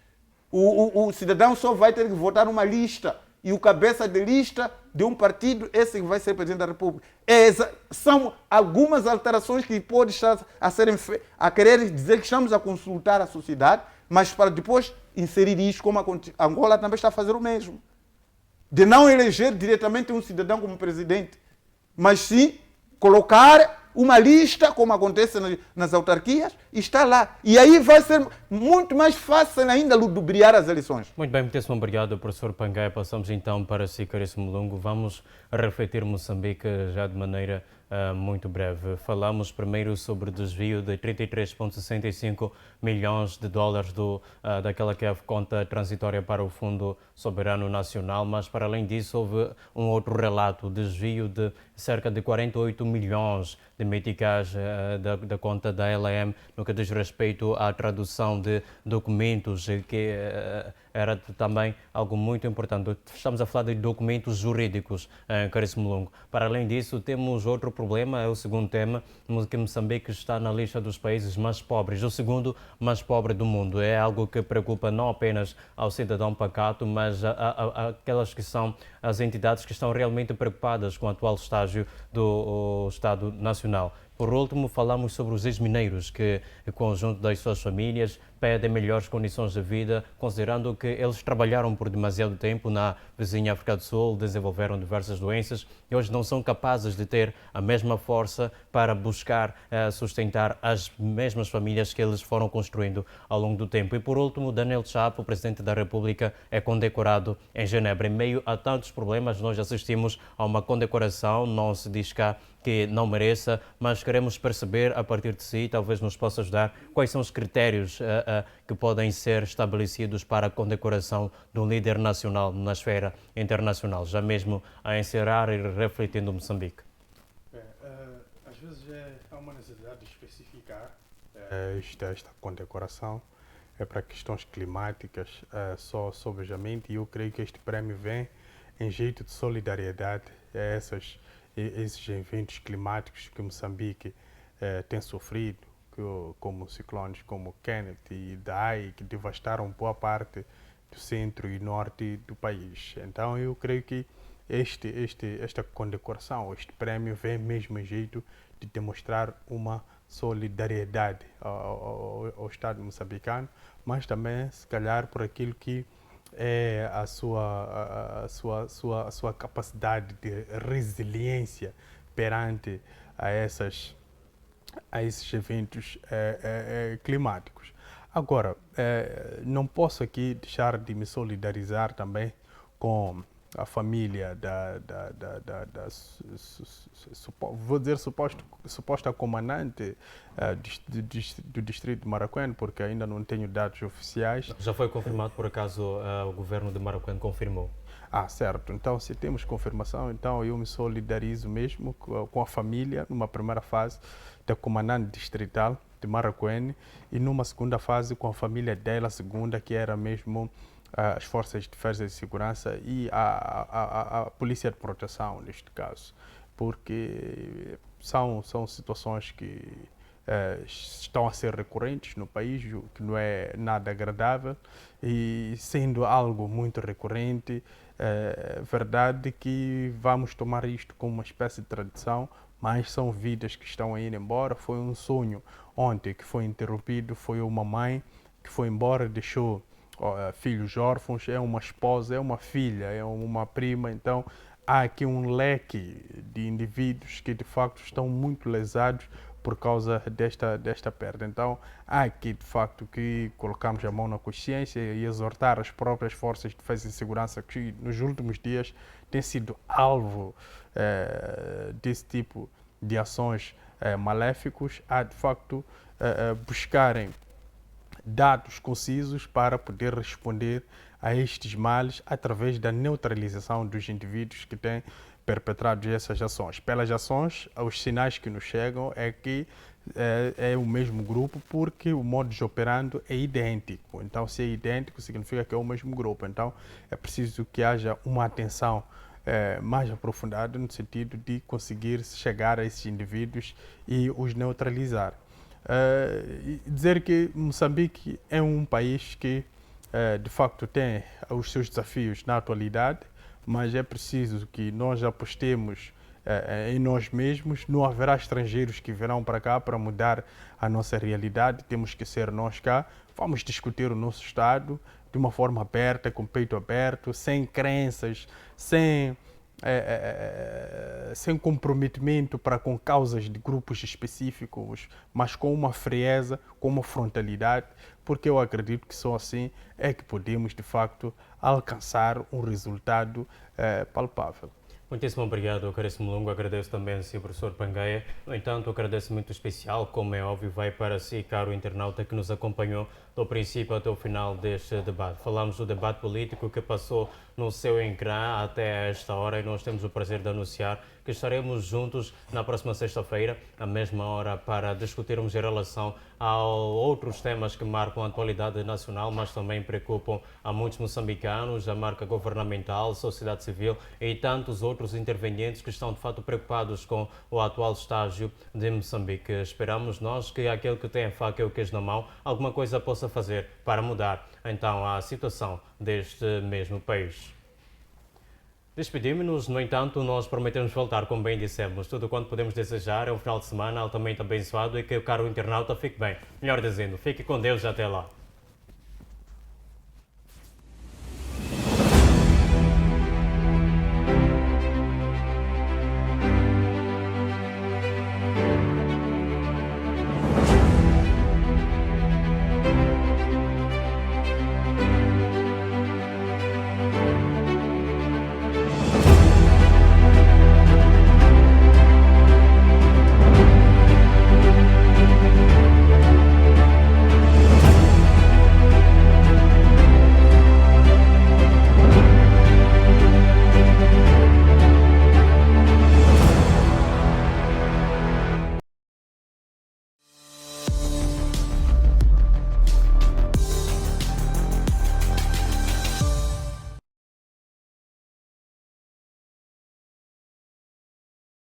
O cidadão só vai ter que votar numa lista e o cabeça de lista de um partido, esse que vai ser Presidente da República. São algumas alterações que podem estar a querer dizer que estamos a consultar a sociedade, mas para depois inserir isso, como a Angola também está a fazer o mesmo. De não eleger diretamente um cidadão como presidente, mas sim colocar uma lista, como acontece nas autarquias, e está lá. E aí vai ser muito mais fácil ainda ludibriar as eleições. Muito bem, muitíssimo obrigado, professor Pangai. Passamos então para si, caríssimo Lungo. Vamos refletir Moçambique já de maneira muito breve. Falamos primeiro sobre o desvio de 33,65 milhões de dólares daquela que é a conta transitória para o Fundo Soberano Nacional, mas para além disso houve um outro relato, desvio de cerca de 48 milhões de meticais da conta da LM no que diz respeito à tradução de documentos que era também algo muito importante. Estamos a falar de documentos jurídicos, caríssimo Lungo. Para além disso, temos outro problema, é o segundo tema, que Moçambique está na lista dos países mais pobres, o segundo mais pobre do mundo. É algo que preocupa não apenas ao cidadão pacato, mas aquelas que são as entidades que estão realmente preocupadas com o atual estágio do Estado Nacional. Por último, falamos sobre os ex-mineiros que, em conjunto das suas famílias, pedem melhores condições de vida, considerando que eles trabalharam por demasiado tempo na vizinha África do Sul, desenvolveram diversas doenças e hoje não são capazes de ter a mesma força para buscar sustentar as mesmas famílias que eles foram construindo ao longo do tempo. E por último, Daniel Chapo, o Presidente da República, é condecorado em Genebra. Em meio a tantos problemas, nós assistimos a uma condecoração, não se diz cá que não mereça, mas queremos perceber a partir de si, talvez nos possa ajudar, quais são os critérios que podem ser estabelecidos para a condecoração de um líder nacional na esfera internacional, já mesmo a encerrar e refletindo Moçambique. Às vezes há uma necessidade de especificar esta condecoração é para questões climáticas, só sobejamente, e eu creio que este prémio vem em jeito de solidariedade a esses eventos climáticos que Moçambique tem sofrido, como ciclones como Kenneth e Dai, que devastaram boa parte do centro e norte do país. Então eu creio que esta condecoração, este prémio vem mesmo em jeito de demonstrar uma solidariedade ao Estado moçambicano, mas também, se calhar, por aquilo que é a sua capacidade de resiliência perante a esses eventos climáticos. Agora, não posso aqui deixar de me solidarizar também com a família vou dizer suposta comandante do distrito de Maracuene, porque ainda não tenho dados oficiais. Já foi confirmado, por acaso, o governo de Maracuene confirmou? Certo. Então, se temos confirmação, então eu me solidarizo mesmo com a família, numa primeira fase, da comandante distrital de Maracuene, e numa segunda fase com a família dela, segunda, que era mesmo as forças de defesa e segurança e a polícia de proteção, neste caso, porque são situações que estão a ser recorrentes no país, o que não é nada agradável, e sendo algo muito recorrente, é verdade que vamos tomar isto como uma espécie de tradição, mas são vidas que estão a ir embora. Foi um sonho ontem que foi interrompido, foi uma mãe que foi embora, deixou filhos órfãos, é uma esposa, é uma filha, é uma prima. Então há aqui um leque de indivíduos que de facto estão muito lesados por causa desta perda. Então há aqui de facto que colocarmos a mão na consciência e exortar as próprias forças de defesa e segurança que nos últimos dias têm sido alvo desse tipo de ações maléficos, a de facto buscarem dados concisos para poder responder a estes males através da neutralização dos indivíduos que têm perpetrado essas ações. Pelas ações, os sinais que nos chegam é que é o mesmo grupo, porque o modus operandi é idêntico. Então, se é idêntico, significa que é o mesmo grupo. Então, é preciso que haja uma atenção mais aprofundada no sentido de conseguir chegar a esses indivíduos e os neutralizar. Dizer que Moçambique é um país que de facto tem os seus desafios na atualidade, mas é preciso que nós apostemos em nós mesmos. Não haverá estrangeiros que virão para cá para mudar a nossa realidade, temos que ser nós cá. Vamos discutir o nosso Estado de uma forma aberta, com o peito aberto, sem crenças, sem comprometimento para com causas de grupos específicos, mas com uma frieza, com uma frontalidade, porque eu acredito que só assim é que podemos, de facto, alcançar um resultado palpável. Muitíssimo obrigado, caríssimo Lungo. Agradeço também a si, professor Pangaia. No entanto, agradeço muito especial, como é óbvio, vai para si, caro internauta, que nos acompanhou do princípio até o final deste debate. Falamos do debate político que passou no seu ecrã até esta hora e nós temos o prazer de anunciar que estaremos juntos na próxima sexta-feira, à mesma hora, para discutirmos em relação a outros temas que marcam a atualidade nacional, mas também preocupam a muitos moçambicanos, a marca governamental, sociedade civil e tantos outros intervenientes que estão de fato preocupados com o atual estágio de Moçambique. Esperamos nós que aquele que tem a faca e o queijo na mão, alguma coisa possa fazer para mudar então a situação deste mesmo país. Despedimos-nos, no entanto, nós prometemos voltar, como bem dissemos. Tudo quanto podemos desejar é um final de semana altamente abençoado e que o caro internauta fique bem. Melhor dizendo, fique com Deus até lá.